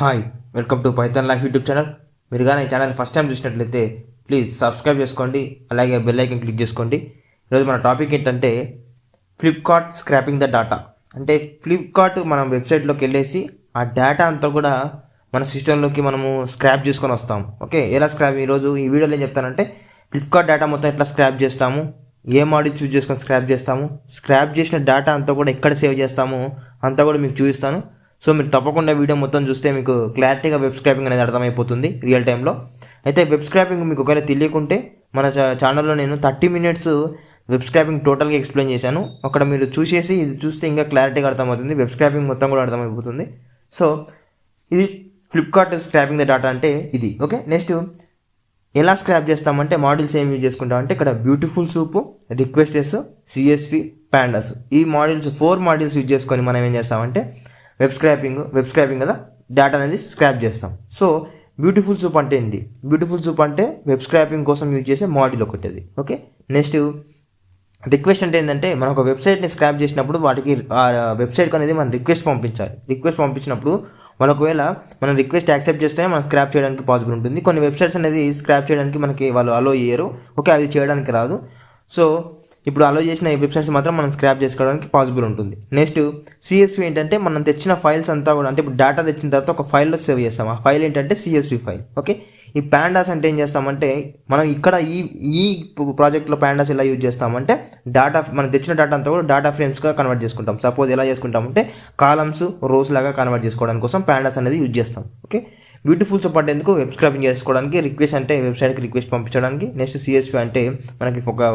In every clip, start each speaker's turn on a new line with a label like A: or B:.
A: Hi, welcome to Python life YouTube channel. మీరు కానీ ఈ ఛానల్ ఫస్ట్ టైం చూసినట్లయితే ప్లీజ్ సబ్స్క్రైబ్ చేసుకోండి, అలాగే బెల్ ఐకన్ క్లిక్ చేసుకోండి. ఈరోజు మన టాపిక్ ఏంటంటే ఫ్లిప్కార్ట్ స్క్రాపింగ్ ద డేటా. అంటే ఫ్లిప్కార్ట్ మనం వెబ్సైట్లోకి వెళ్ళేసి ఆ డేటా అంతా కూడా మన సిస్టంలోకి మనము స్క్రాప్ చేసుకొని వస్తాము. ఓకే, ఎలా స్క్రాప్ ఈరోజు ఈ వీడియోలో ఏం చెప్తానంటే ఫ్లిప్కార్ట్ డేటా మొత్తం ఎట్లా స్క్రాప్ చేస్తాము, ఏ మోడల్ చూస్ చేసుకొని స్క్రాప్ చేస్తాము, స్క్రాప్ చేసిన డేటా అంతా కూడా ఎక్కడ సేవ్ చేస్తాము అంతా కూడా మీకు చూపిస్తాను. సో మీరు తప్పకుండా వీడియో మొత్తం చూస్తే మీకు క్లారిటీగా వెబ్ స్క్రాపింగ్ అనేది అర్థమైపోతుంది రియల్ టైంలో. అయితే వెబ్ స్క్రాపింగ్ మీకు ఒకవేళ తెలియకుంటే మన ఛానల్లో నేను 30 minutes వెబ్ స్క్రాపింగ్ టోటల్గా ఎక్స్ప్లెయిన్ చేశాను. అక్కడ మీరు చూసేసి ఇది చూస్తే ఇంకా క్లారిటీగా అర్థమవుతుంది, వెబ్ స్క్రాపింగ్ మొత్తం కూడా అర్థమైపోతుంది. సో ఇది ఫ్లిప్కార్ట్ స్క్రాపింగ్ ద డేటా అంటే ఇది. ఓకే, నెక్స్ట్ ఎలా స్క్రాప్ చేస్తామంటే మోడల్స్ ఏం యూజ్ చేసుకుంటామంటే ఇక్కడ బ్యూటిఫుల్ సూప్, రిక్వెస్టెస్, సిఎస్వి, ప్యాండాస్ ఈ మోడల్స్ 4 మోడల్స్ యూజ్ చేసుకొని మనం ఏం చేస్తామంటే వెబ్ స్క్రాపింగ్ కదా డేటా అనేది స్క్రాప్ చేస్తాం. సో బ్యూటిఫుల్ సూప్ అంటే ఏంటి? బ్యూటిఫుల్ సూప్ అంటే వెబ్ స్క్రాపింగ్ కోసం యూజ్ చేసే మోడల్ ఒకటి అది. ఓకే, నెక్స్ట్ రిక్వెస్ట్ అంటే ఏంటంటే మనం ఒక వెబ్సైట్ని స్క్రాప్ చేసినప్పుడు వాటికి ఆ వెబ్సైట్కి అనేది మనం రిక్వెస్ట్ పంపించాలి. రిక్వెస్ట్ పంపించినప్పుడు మనం ఒకవేళ మనం రిక్వెస్ట్ యాక్సెప్ట్ చేస్తే మనం స్క్రాప్ చేయడానికి పాసిబుల్ ఉంటుంది. కొన్ని వెబ్సైట్స్ అనేది స్క్రాప్ చేయడానికి మనకి వాళ్ళు అలో చేయరు. ఓకే, అది చేయడానికి రాదు. సో ఇప్పుడు అలో చేసిన ఈ వెబ్సైట్స్ మాత్రం మనం స్క్రాప్ చేసుకోవడానికి పాసిబుల్ ఉంటుంది. నెక్స్ట్ సిఎస్వి ఏంటంటే మనం తెచ్చిన ఫైల్స్ అంతా కూడా అంటే ఇప్పుడు డేటా తెచ్చిన తర్వాత ఒక ఫైల్లో సేవ్ చేస్తాం. ఆ ఫైల్ ఏంటంటే సిఎస్వి ఫైల్. ఓకే, ఈ ప్యాండాస్ అంటే ఏం చేస్తామంటే మనం ఇక్కడ ఈ ప్రాజెక్ట్లో ప్యాండాస్ ఎలా యూజ్ చేస్తామంటే డేటా మనం తెచ్చిన డేటా అంతా కూడా డేటా ఫ్రేమ్స్గా కన్వర్ట్ చేసుకుంటాం. సపోజ్ ఎలా చేసుకుంటామంటే కాలమ్స్, రోస్ లాగా కన్వర్ట్ చేసుకోవడానికి కోసం ప్యాండాస్ అనేది యూజ్ చేస్తాం. ఓకే, బ్యూటిఫుల్ సూప్ అంటే ఎందుకు వెబ్ స్క్రాపింగ్ చేసుకోవడానికి, రిక్వెస్ట్ అంటే వెబ్సైట్కి రిక్వెస్ట్ పంపించడానికి, నెక్స్ట్ సిఎస్వి అంటే మనకి ఒక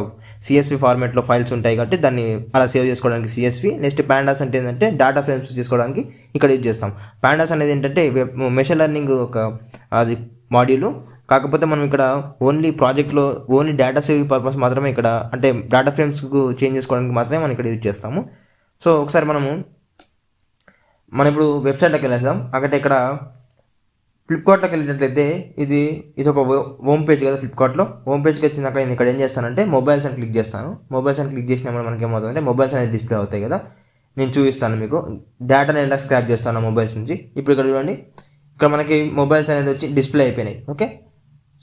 A: సిఎస్వి ఫార్మేట్లో ఫైల్స్ ఉంటాయి కాబట్టి దాన్ని అలా సేవ్ చేసుకోవడానికి సిఎస్వి. నెక్స్ట్ ప్యాండాస్ అంటే ఏంటంటే డేటా ఫ్రేమ్స్ చేసుకోవడానికి ఇక్కడ యూజ్ చేస్తాం. ప్యాండాస్ అనేది ఏంటంటే మెషిన్ లెర్నింగ్ ఒక అది మాడ్యూల్. కాకపోతే మనం ఇక్కడ ఓన్లీ ప్రాజెక్ట్లో ఓన్లీ డేటా సేవింగ్ పర్పస్ మాత్రమే ఇక్కడ అంటే డేటా ఫ్రేమ్స్కు చేంజ్ చేసుకోవడానికి మాత్రమే మనం ఇక్కడ యూజ్ చేస్తాము. సో ఒకసారి మనం ఇప్పుడు వెబ్సైట్లోకి వెళ్ళేస్తాం. అక్కడ ఇక్కడ ఫ్లిప్కార్ట్లోకి వెళ్ళినట్లయితే ఇది ఒక హోమ్ పేజ్ కదా. ఫ్లిప్కార్ట్లో హోమ్ పేజ్కి వచ్చినాక నేను ఇక్కడ ఏం చేస్తానంటే మొబైల్స్ అని క్లిక్ చేస్తాను. మొబైల్స్ అని క్లిక్ చేసినప్పుడు మనకి ఏమవుతుందంటే మొబైల్స్ అనేది డిస్ప్లే అవుతాయి కదా. నేను చూపిస్తాను మీకు డేటాని ఎలా స్క్రాప్ చేస్తాను మొబైల్స్ నుంచి. ఇప్పుడు ఇక్కడ చూడండి, ఇక్కడ మనకి మొబైల్స్ అనేది వచ్చి డిస్ప్లే అయిపోయినాయి. ఓకే,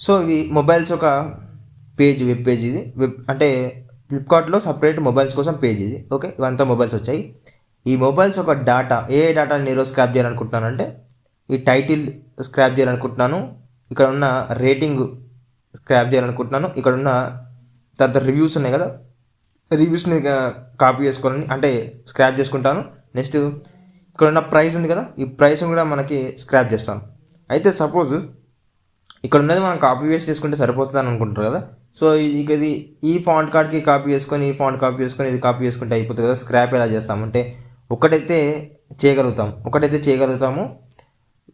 A: సో ఇవి మొబైల్స్ ఒక పేజ్, వెబ్ పేజ్ ఇది. వెబ్ అంటే ఫ్లిప్కార్ట్లో సపరేట్ మొబైల్స్ కోసం పేజ్ ఇది. ఓకే, ఇవంతా మొబైల్స్ వచ్చాయి. ఈ మొబైల్స్ ఒక డేటా డేటాని ఈరోజు స్క్రాప్ చేయాలనుకుంటున్నానంటే ఈ టైటిల్ స్క్రాప్ చేయాలనుకుంటున్నాను, ఇక్కడ ఉన్న రేటింగ్ స్క్రాప్ చేయాలనుకుంటున్నాను, ఇక్కడ ఉన్న తర్వాత రివ్యూస్ ఉన్నాయి కదా, రివ్యూస్ని కాపీ చేసుకోవాలని అంటే స్క్రాప్ చేసుకుంటాను. నెక్స్ట్ ఇక్కడ ఉన్న ప్రైస్ ఉంది కదా, ఈ ప్రైస్ కూడా మనకి స్క్రాప్ చేస్తాను. అయితే సపోజ్ ఇక్కడ ఉన్నది మనం కాపీ వేస్ట్ చేసుకుంటే సరిపోతుంది అని అనుకుంటారు కదా. సో ఇది ఈ ఫాంట్ కార్డ్కి కాపీ చేసుకొని ఈ ఫాంట్ కాపీ చేసుకొని ఇది కాపీ చేసుకుంటే అయిపోతుంది కదా. స్క్రాప్ ఎలా చేస్తామంటే ఒకటైతే చేయగలుగుతాము.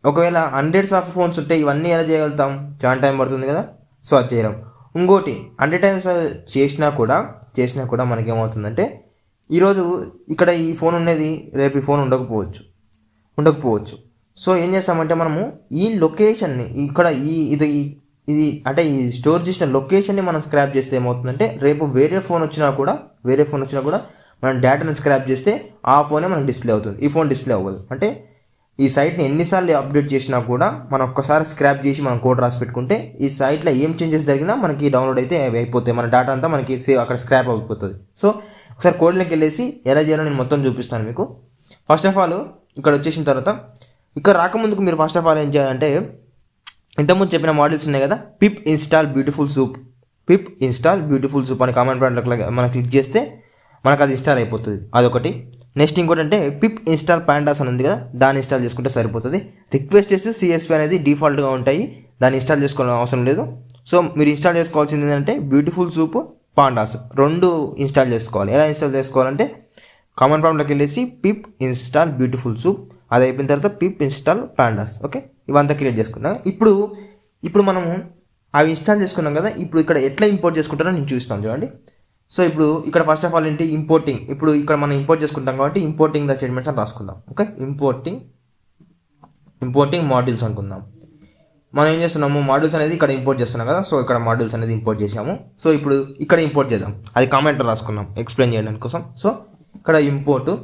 A: ఒకవేళ హండ్రెడ్స్ ఆఫ్ ఫోన్స్ ఉంటే ఇవన్నీ ఎలా చేయగలుగుతాం? చాలా టైం పడుతుంది కదా. సో అది చేయలేం. ఇంకోటి 100 times చేసినా కూడా మనకేమవుతుందంటే ఈరోజు ఇక్కడ ఈ ఫోన్ ఉన్నది, రేపు ఈ ఫోన్ ఉండకపోవచ్చు. సో ఏం చేస్తామంటే మనము ఈ లొకేషన్ని ఇక్కడ ఇది అంటే ఈ స్టోర్ చేసిన లొకేషన్ని మనం స్క్రాప్ చేస్తే ఏమవుతుందంటే రేపు వేరే ఫోన్ వచ్చినా కూడా మనం డేటాని స్క్రాప్ చేస్తే ఆ ఫోనే మనకు డిస్ప్లే అవుతుంది, ఈ ఫోన్ డిస్ప్లే అవ్వదు. అంటే ఈ సైట్ని ఎన్నిసార్లు అప్డేట్ చేసినా కూడా మనం ఒక్కసారి స్క్రాప్ చేసి మనం కోడ్ రాసి పెట్టుకుంటే ఈ సైట్లో ఏం చేంజెస్ జరిగినా మనకి డౌన్లోడ్ అయితే అయిపోతాయి, మన డేటా అంతా మనకి అక్కడ స్క్రాప్ అయిపోతుంది. సో ఒకసారి కోడ్లోకి వెళ్ళేసి ఎలా చేయాలో నేను మొత్తం చూపిస్తాను మీకు. ఫస్ట్ ఆఫ్ ఆల్ ఇక్కడ వచ్చేసిన తర్వాత ఇక్కడ రాకముందుకు మీరు ఫస్ట్ ఆఫ్ ఆల్ ఏం చేయాలంటే ఇంతకుముందు చెప్పిన మోడల్స్ ఉన్నాయి కదా, పిప్ ఇన్స్టాల్ బ్యూటిఫుల్ సూప్ అని కామెంట్ పాయింట్లో మనం క్లిక్ చేస్తే మనకు అది ఇన్స్టాల్ అయిపోతుంది, అదొకటి. నెక్స్ట్ ఇంకోటి అంటే పిప్ ఇన్స్టాల్ ప్యాండాస్ అని ఉంది కదా, దాన్ని ఇన్స్టాల్ చేసుకుంటే సరిపోతుంది. రిక్వెస్ట్ చేస్తే సిఎస్వి అనేది డిఫాల్ట్గా ఉంటాయి, దాన్ని ఇన్స్టాల్ చేసుకోవాల్సిన అవసరం లేదు. సో మీరు ఇన్స్టాల్ చేసుకోవాల్సింది ఏంటంటే బ్యూటిఫుల్ సూప్, పాండాస్ 2 ఇన్స్టాల్ చేసుకోవాలి. ఎలా ఇన్స్టాల్ చేసుకోవాలంటే కామన్ ప్రాంప్ట్లోకి వెళ్ళేసి పిప్ ఇన్స్టాల్ బ్యూటిఫుల్ సూప్, అది అయిపోయిన తర్వాత పిప్ ఇన్స్టాల్ ప్యాండాస్. ఓకే, ఇవంతా క్రియేట్ చేసుకున్నాం. ఇప్పుడు మనము అవి ఇన్స్టాల్ చేసుకున్నాం కదా. ఇప్పుడు ఇక్కడ ఎట్లా ఇంపోర్ట్ చేసుకుంటారో నేను చూస్తాను చూడండి. సో ఇప్పుడు ఇక్కడ ఫస్ట్ ఆఫ్ ఆల్ ఏంటి ఇంపోర్టింగ్. ఇప్పుడు ఇక్కడ మనం ఇంపోర్ట్ చేసుకుంటాం కాబట్టి ఇంపోర్టింగ్ ద స్టేట్మెంట్స్ అని రాసుకుందాం. ఓకే, ఇంపోర్టింగ్ మాడ్యూల్స్ అనుకుందాం. మనం ఏం చేస్తున్నాము, మాడ్యూల్స్ అనేది ఇక్కడ ఇంపోర్ట్ చేస్తున్నాం కదా. సో ఇక్కడ మాడ్యూల్స్ అనేది ఇంపోర్ట్ చేసాము. సో ఇప్పుడు ఇక్కడ ఇంపోర్ట్ చేద్దాం, అది కామెంట్లో రాసుకున్నాం ఎక్స్ప్లెయిన్ చేయడానికి కోసం. సో ఇక్కడ ఇంపోర్టు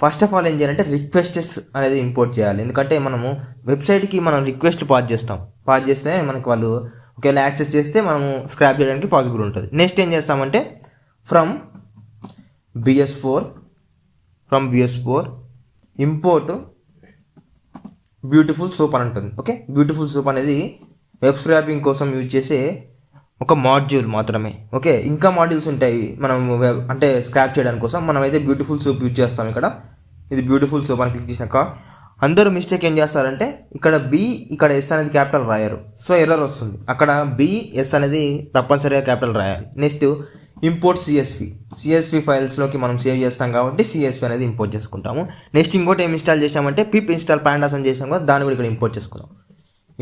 A: ఫస్ట్ ఆఫ్ ఆల్ ఏం చేయాలంటే రిక్వెస్టెస్ అనేది ఇంపోర్ట్ చేయాలి. ఎందుకంటే మనము వెబ్సైట్కి మనం రిక్వెస్ట్ పాస్ చేస్తే మనకి వాళ్ళు ఒకవేళ యాక్సెస్ చేస్తే మనము స్క్రాప్ చేయడానికి పాసిబుల్ ఉంటుంది. నెక్స్ట్ ఏం చేస్తామంటే from BS4 import beautiful soup అని ఉంటుంది. ఓకే, బ్యూటిఫుల్ సూప్ అనేది వెబ్ స్క్రాపింగ్ కోసం యూజ్ చేసే ఒక మాడ్యూల్ మాత్రమే. ఓకే, ఇంకా మాడ్యూల్స్ ఉంటాయి మనం అంటే స్క్రాప్ చేయడానికి కోసం. మనమైతే బ్యూటిఫుల్ సూప్ యూజ్ చేస్తాం. ఇది బ్యూటిఫుల్ సూప్ అని క్లిక్ చేసినాక అందరూ మిస్టేక్ ఏం చేస్తారంటే ఇక్కడ ఇక్కడ ఎస్ అనేది క్యాపిటల్ రాయరు. సో ఎర్రర్ వస్తుంది. అక్కడ BS అనేది తప్పనిసరిగా క్యాపిటల్ రాయాలి. నెక్స్ట్ ఇంపోర్ట్ CSV ఫైల్స్లోకి మనం సేవ్ చేస్తాం కాబట్టి CSV అనేది ఇంపోర్ట్ చేసుకుంటాము. నెక్స్ట్ ఇంకోటి ఏం ఇన్స్టాల్ చేసామంటే పిప్ ఇన్స్టాల్ pandas అని చేసాం కదా, దాన్ని కూడా ఇక్కడ ఇంపోర్ట్ చేసుకుందాం.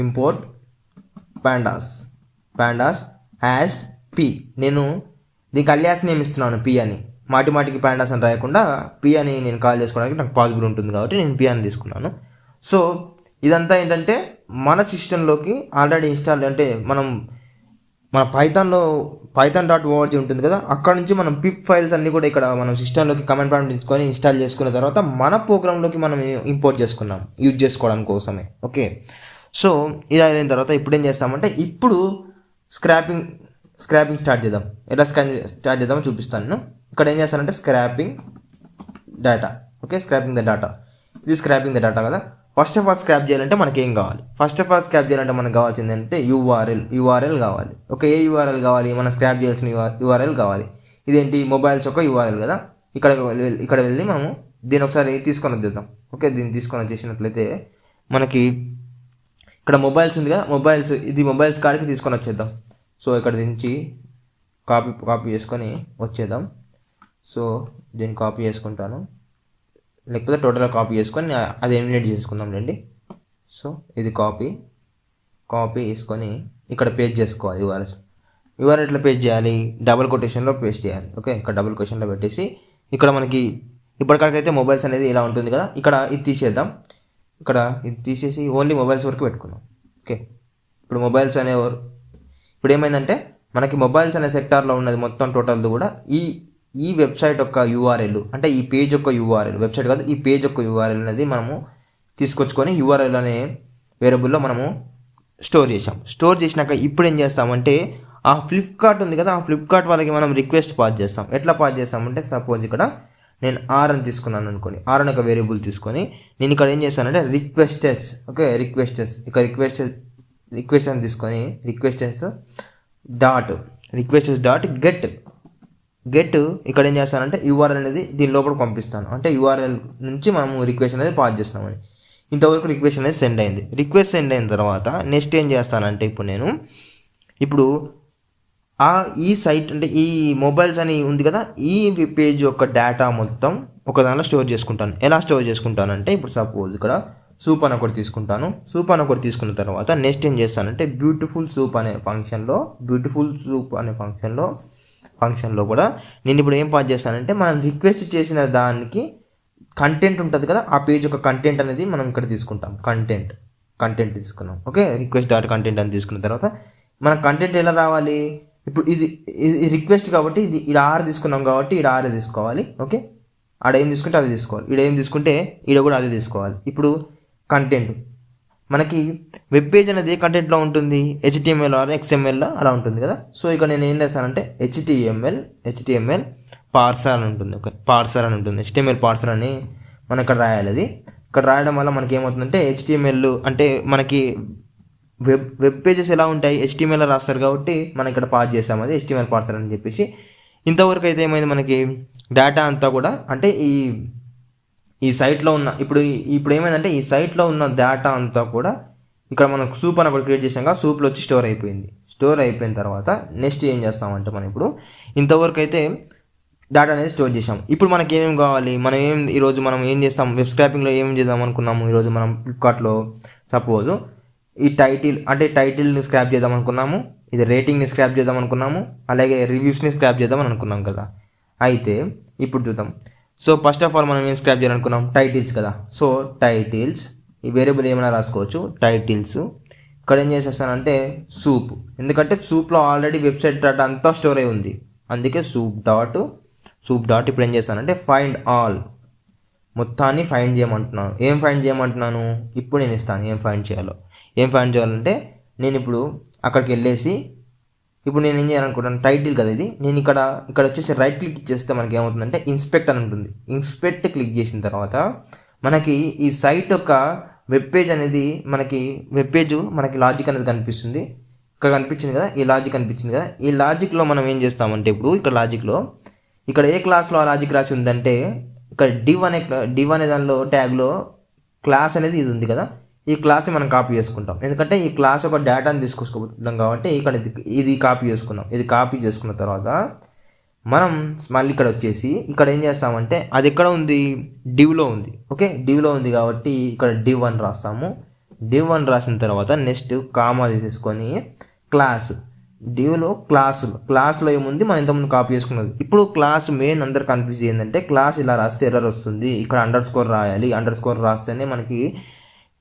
A: Import pandas as P. నేను దీనికి అలియాస్ నేమ్ ఇస్తున్నాను P అని. మాటికి pandas అని రాయకుండా P అని నేను కాల్ చేసుకోవడానికి నాకు పాసిబుల్ ఉంటుంది కాబట్టి నేను P అని తీసుకున్నాను. సో ఇదంతా ఏంటంటే మన సిస్టంలోకి ఆల్రెడీ ఇన్స్టాల్ అంటే మన python.org ఉంటుంది కదా, అక్కడ నుంచి మనం పిప్ ఫైల్స్ అన్నీ కూడా ఇక్కడ మనం సిస్టంలోకి కమాండ్ ప్రాంప్ట్ ఇచ్చుకొని ఇన్స్టాల్ చేసుకున్న తర్వాత మన ప్రోగ్రాంలోకి మనం ఇంపోర్ట్ చేసుకున్నాం యూజ్ చేసుకోవడానికి కోసమే. ఓకే, సో ఇది అయిన తర్వాత ఇప్పుడు ఏం చేస్తామంటే ఇప్పుడు స్క్రాపింగ్ స్టార్ట్ చేద్దాం. ఎలా స్టార్ట్ చేద్దామో చూపిస్తాను నేను. ఇక్కడ ఏం చేస్తానంటే scrapping data. Okay, scrapping the data. ఇది స్క్రాపింగ్ ద డేటా కదా. ఫస్ట్ ఆఫ్ ఆల్ స్క్రాప్ చేయాలంటే మనకి ఏం కావాలి? స్క్రాప్ చేయాలంటే మనకు కావాల్సింది అంటే URL కావాలి. ఓకే, ఏ URL కావాలి? మనం స్క్రాప్ చేయాల్సిన URL కావాలి. ఇదేంటి? మొబైల్స్ యొక్క URL కదా. ఇక్కడ వెళ్ళి మనము దీన్ని ఒకసారి తీసుకొని వచ్చేద్దాం. ఓకే, దీన్ని తీసుకొని వచ్చేసినట్లయితే మనకి ఇక్కడ మొబైల్స్ ఉంది కదా, మొబైల్స్ కాడికి తీసుకొని వచ్చేద్దాం. సో ఇక్కడ నుంచి కాపీ చేసుకొని వచ్చేద్దాం. సో దీన్ని కాపీ చేసుకుంటాను, లేకపోతే టోటల్గా కాపీ చేసుకొని అది ఎలిమినేట్ చేసుకుందాం రండి. సో ఇది కాపీ చేసుకొని ఇక్కడ పేస్ట్ చేసుకోవాలి. URL ఎట్లా పేస్ట్ చేయాలి? డబుల్ కొటేషన్లో పేస్ట్ చేయాలి. ఓకే, ఇక్కడ డబుల్ కొటేషన్లో పెట్టేసి ఇక్కడ మనకి ఇప్పటికైతే మొబైల్స్ అనేది ఇలా ఉంటుంది కదా, ఇక్కడ ఇది తీసేద్దాం. ఇక్కడ ఇది తీసేసి ఓన్లీ మొబైల్స్ వరకు పెట్టుకున్నాం. ఓకే, ఇప్పుడు మొబైల్స్ ఇప్పుడు ఏమైందంటే మనకి మొబైల్స్ అనే సెక్టార్లో ఉన్నది మొత్తం టోటల్ కూడా ఈ వెబ్సైట్ యొక్క URL అంటే ఈ పేజ్ యొక్క URL, వెబ్సైట్ కాదు, ఈ పేజ్ యొక్క URL అనేది మనము తీసుకొచ్చుకొని URL అనే వేరియబుల్లో మనము స్టోర్ చేసినాక ఇప్పుడు ఏం చేస్తామంటే ఆ ఫ్లిప్కార్ట్ ఉంది కదా, ఆ ఫ్లిప్కార్ట్ వాళ్ళకి మనం రిక్వెస్ట్ పాస్ చేస్తాం. ఎట్లా పాస్ చేస్తామంటే సపోజ్ ఇక్కడ నేను R అని తీసుకున్నాను అనుకోండి. R అని ఒక వేరియబుల్ తీసుకొని నేను ఇక్కడ ఏం చేస్తానంటే రిక్వెస్టెస్. ఓకే, ఇక్కడ రిక్వెస్ట్ అని తీసుకొని రిక్వెస్టెస్ డాట్ గెట్ ఇక్కడ ఏం చేస్తానంటే URL అనేది దీని లోపల పంపిస్తాను. అంటే URL నుంచి మనము రిక్వెస్ట్ అనేది పాస్ చేస్తున్నామని. ఇంతవరకు రిక్వెస్ట్ అనేది సెండ్ అయింది. రిక్వెస్ట్ సెండ్ అయిన తర్వాత నెక్స్ట్ ఏం చేస్తానంటే ఇప్పుడు ఈ సైట్ అంటే ఈ మొబైల్స్ అని ఉంది కదా, ఈ పేజ్ యొక్క డేటా మొత్తం ఒక దానిలో స్టోర్ చేసుకుంటాను. ఎలా స్టోర్ చేసుకుంటానంటే ఇప్పుడు సపోజ్ ఇక్కడ సూప్ అని ఒకటి తీసుకుంటాను. సూప్ అని ఒకటి తీసుకున్న తర్వాత నెక్స్ట్ ఏం చేస్తానంటే బ్యూటిఫుల్ సూప్ అనే ఫంక్షన్లో కూడా నేను ఇప్పుడు ఏం పాస్ చేస్తానంటే మనం రిక్వెస్ట్ చేసిన దానికి కంటెంట్ ఉంటుంది కదా, ఆ పేజ్ యొక్క కంటెంట్ అనేది మనం ఇక్కడ తీసుకుంటాం. కంటెంట్ తీసుకున్నాం. ఓకే, రిక్వెస్ట్ డాట్ కంటెంట్ అని తీసుకున్న తర్వాత మన కంటెంట్ ఎలా రావాలి? ఇప్పుడు ఇది రిక్వెస్ట్ కాబట్టి ఇది R తీసుకున్నాం కాబట్టి ఇక్కడ R తీసుకోవాలి. ఓకే, ఆడ ఏం తీసుకుంటే అది తీసుకోవాలి. ఈడ ఏం తీసుకుంటే ఈడ కూడా అదే తీసుకోవాలి. ఇప్పుడు కంటెంట్ మనకి వెబ్ పేజ్ అనేది ఏ కంటెంట్లో ఉంటుంది? HTML ఆర్ XML అలా ఉంటుంది కదా. సో ఇక్కడ నేను ఏం చేస్తానంటే HTML పార్సర్ అని ఉంటుంది. ఓకే, పార్సర్ అని ఉంటుంది. HTML పార్సర్ అని మనం ఇక్కడ రాయాలి. అది ఇక్కడ రాయడం వల్ల మనకి ఏమవుతుందంటే HTML అంటే మనకి వెబ్ పేజెస్ ఎలా ఉంటాయి? HTML రాస్తారు కాబట్టి మనం ఇక్కడ పాస్ చేసాము అది HTML పార్సర్ అని చెప్పేసి. ఇంతవరకు అయితే ఏమైంది మనకి డేటా అంతా కూడా అంటే ఈ సైట్లో ఉన్న ఇప్పుడు ఏమైందంటే ఈ సైట్లో ఉన్న డేటా అంతా కూడా ఇక్కడ మనం సూప్ అని ఒకటి క్రియేట్ చేసాం కదా, సూప్లో వచ్చి స్టోర్ అయిపోయిన తర్వాత నెక్స్ట్ ఏం చేస్తామంటే మనం ఇప్పుడు ఇంతవరకు అయితే డేటా అనేది స్టోర్ చేసాం. ఇప్పుడు మనకి ఏమేమి కావాలి? ఈరోజు మనం ఏం చేస్తాం? వెబ్ స్క్రాపింగ్లో ఏం చేద్దాం అనుకున్నాము? ఈరోజు మనం ఫ్లిప్కార్ట్లో సపోజ్ ఈ టైటిల్ని స్క్రాప్ చేద్దాం అనుకున్నాము, ఇది రేటింగ్ని స్క్రాప్ చేద్దాం అనుకున్నాము, అలాగే రివ్యూస్ని స్క్రాప్ చేద్దాం అనుకున్నాం కదా. అయితే ఇప్పుడు చూద్దాం. సో ఫస్ట్ ఆఫ్ ఆల్ మనం ఏం స్క్రాప్ చేయాలనుకున్నాం? టైటిల్స్ కదా. సో టైటిల్స్ ఈ వేరియబుల్ ఏమైనా రాసుకోవచ్చు. టైటిల్స్ ఇక్కడ ఏం చేసేస్తానంటే సూప్, ఎందుకంటే సూప్లో ఆల్రెడీ వెబ్సైట్ డేటా అంతా స్టోర్ అయి ఉంది, అందుకే సూప్ డాట్ ఇప్పుడు ఏం చేస్తానంటే ఫైండ్ ఆల్ మొత్తాన్ని ఫైండ్ చేయమంటున్నాను. ఏం ఫైండ్ చేయమంటున్నాను ఇప్పుడు నేను ఇస్తాను. ఏం ఫైండ్ చేయాలంటే నేను ఇప్పుడు అక్కడికి వెళ్ళేసి ఇప్పుడు నేను ఏం చేయాలనుకుంటాను, టైటిల్ కదా ఇది. నేను ఇక్కడ వచ్చేసి రైట్ క్లిక్ చేస్తే మనకి ఏమవుతుందంటే ఇన్స్పెక్ట్ అని ఉంటుంది. ఇన్స్పెక్ట్ క్లిక్ చేసిన తర్వాత మనకి ఈ సైట్ యొక్క వెబ్ పేజ్ అనేది మనకి లాజిక్ అనేది కనిపిస్తుంది. ఇక్కడ కనిపించింది కదా, ఈ లాజిక్ కనిపించింది కదా. ఈ లాజిక్లో మనం ఏం చేస్తామంటే ఇప్పుడు ఇక్కడ ఏ క్లాస్లో ఆ లాజిక్ రాసి ఉందంటే ఇక్కడ డివ్ అనే దానిలో ట్యాగ్లో క్లాస్ అనేది ఇది ఉంది కదా, ఈ క్లాస్ని మనం కాపీ చేసుకుంటాం. ఎందుకంటే ఈ క్లాస్ ఒక డేటాని తీసుకొచ్చుకుంటాం కాబట్టి ఇక్కడ ఇది కాపీ చేసుకున్నాం. ఇది కాపీ చేసుకున్న తర్వాత మనం మళ్ళీ ఇక్కడ వచ్చేసి ఇక్కడ ఏం చేస్తామంటే అది ఎక్కడ ఉంది, డివ్లో ఉంది. ఓకే, డివ్లో ఉంది కాబట్టి ఇక్కడ div అని రాస్తాము. div అని రాసిన తర్వాత నెక్స్ట్ కామా తీసేసుకొని డివ్లో క్లాస్లో ఏముంది మనం ఇంతకుముందు కాపీ చేసుకున్నది. ఇప్పుడు క్లాస్ మెయిన్ అందరు కన్ఫ్యూజ్ ఏంటంటే క్లాస్ ఇలా రాస్తే ఎర్రర్ వస్తుంది, ఇక్కడ అండర్ స్కోర్ రాస్తేనే మనకి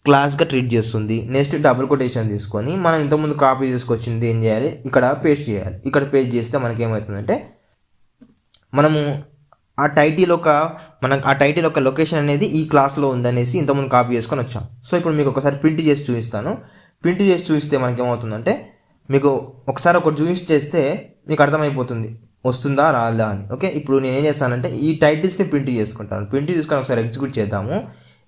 A: క్లాస్గా ట్రీట్ చేస్తుంది. నెక్స్ట్ డబుల్ కొటేషన్ తీసుకొని మనం ఇంతకుముందు కాపీ చేసుకొచ్చింది ఏం చేయాలి, ఇక్కడ పేస్ట్ చేయాలి. ఇక్కడ పేస్ట్ చేస్తే మనకి ఏమవుతుందంటే మనము ఆ టైటిల్ యొక్క లొకేషన్ అనేది ఈ క్లాస్లో ఉందనేసి ఇంతకుముందు కాపీ చేసుకొని వచ్చాం. సో ఇప్పుడు మీకు ఒకసారి ప్రింట్ చేసి చూపిస్తాను. ప్రింట్ చేసి చూపిస్తే మనకి ఏమవుతుందంటే మీకు ఒకసారి ఒకటి చేస్తే మీకు అర్థమైపోతుంది వస్తుందా రాదా అని. ఓకే, ఇప్పుడు నేను ఏం చేస్తానంటే ఈ టైటిల్స్ని ప్రింట్ చేసుకుంటాను. ప్రింట్ చేసుకొని ఒకసారి ఎగ్జిక్యూట్ చేద్దాము.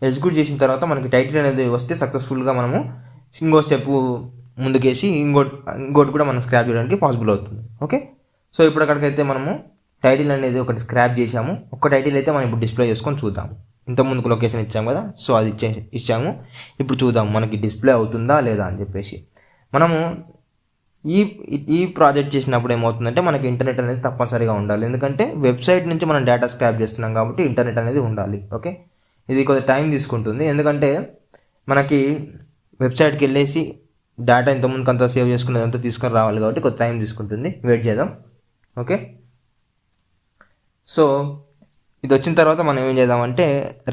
A: ఎగ్జిక్యూట్ చేసిన తర్వాత మనకి టైటిల్ అనేది వస్తే సక్సెస్ఫుల్గా మనము ఇంకో స్టెప్ ముందుకేసి ఇంకోటి కూడా మనం స్క్రాప్ చేయడానికి పాసిబుల్ అవుతుంది. ఓకే, సో ఇప్పుడు అక్కడికైతే మనము టైటిల్ అనేది ఒకటి స్క్రాప్ చేసాము. ఒక టైటిల్ అయితే మనం ఇప్పుడు డిస్ప్లే చేసుకొని చూద్దాము. ఇంతకుముందుకు లొకేషన్ ఇచ్చాము కదా, సో అది ఇచ్చాము. ఇప్పుడు చూద్దాం మనకి డిస్ప్లే అవుతుందా లేదా అని చెప్పేసి. మనము ఈ ప్రాజెక్ట్ చేసినప్పుడు ఏమవుతుందంటే మనకి ఇంటర్నెట్ అనేది తప్పనిసరిగా ఉండాలి. ఎందుకంటే వెబ్సైట్ నుంచి మనం డేటా స్క్రాప్ చేస్తున్నాం కాబట్టి ఇంటర్నెట్ అనేది ఉండాలి. ఓకే, ఇది కొద్దిగా టైం తీసుకుంటుంది. ఎందుకంటే మనకి వెబ్సైట్కి వెళ్ళేసి డేటా ఇంతకుముందుకు అంతా సేవ్ చేసుకునేదంతా తీసుకొని రావాలి కాబట్టి కొద్ది టైం తీసుకుంటుంది. వెయిట్ చేద్దాం. ఓకే, సో ఇది వచ్చిన తర్వాత మనం ఏం చేద్దామంటే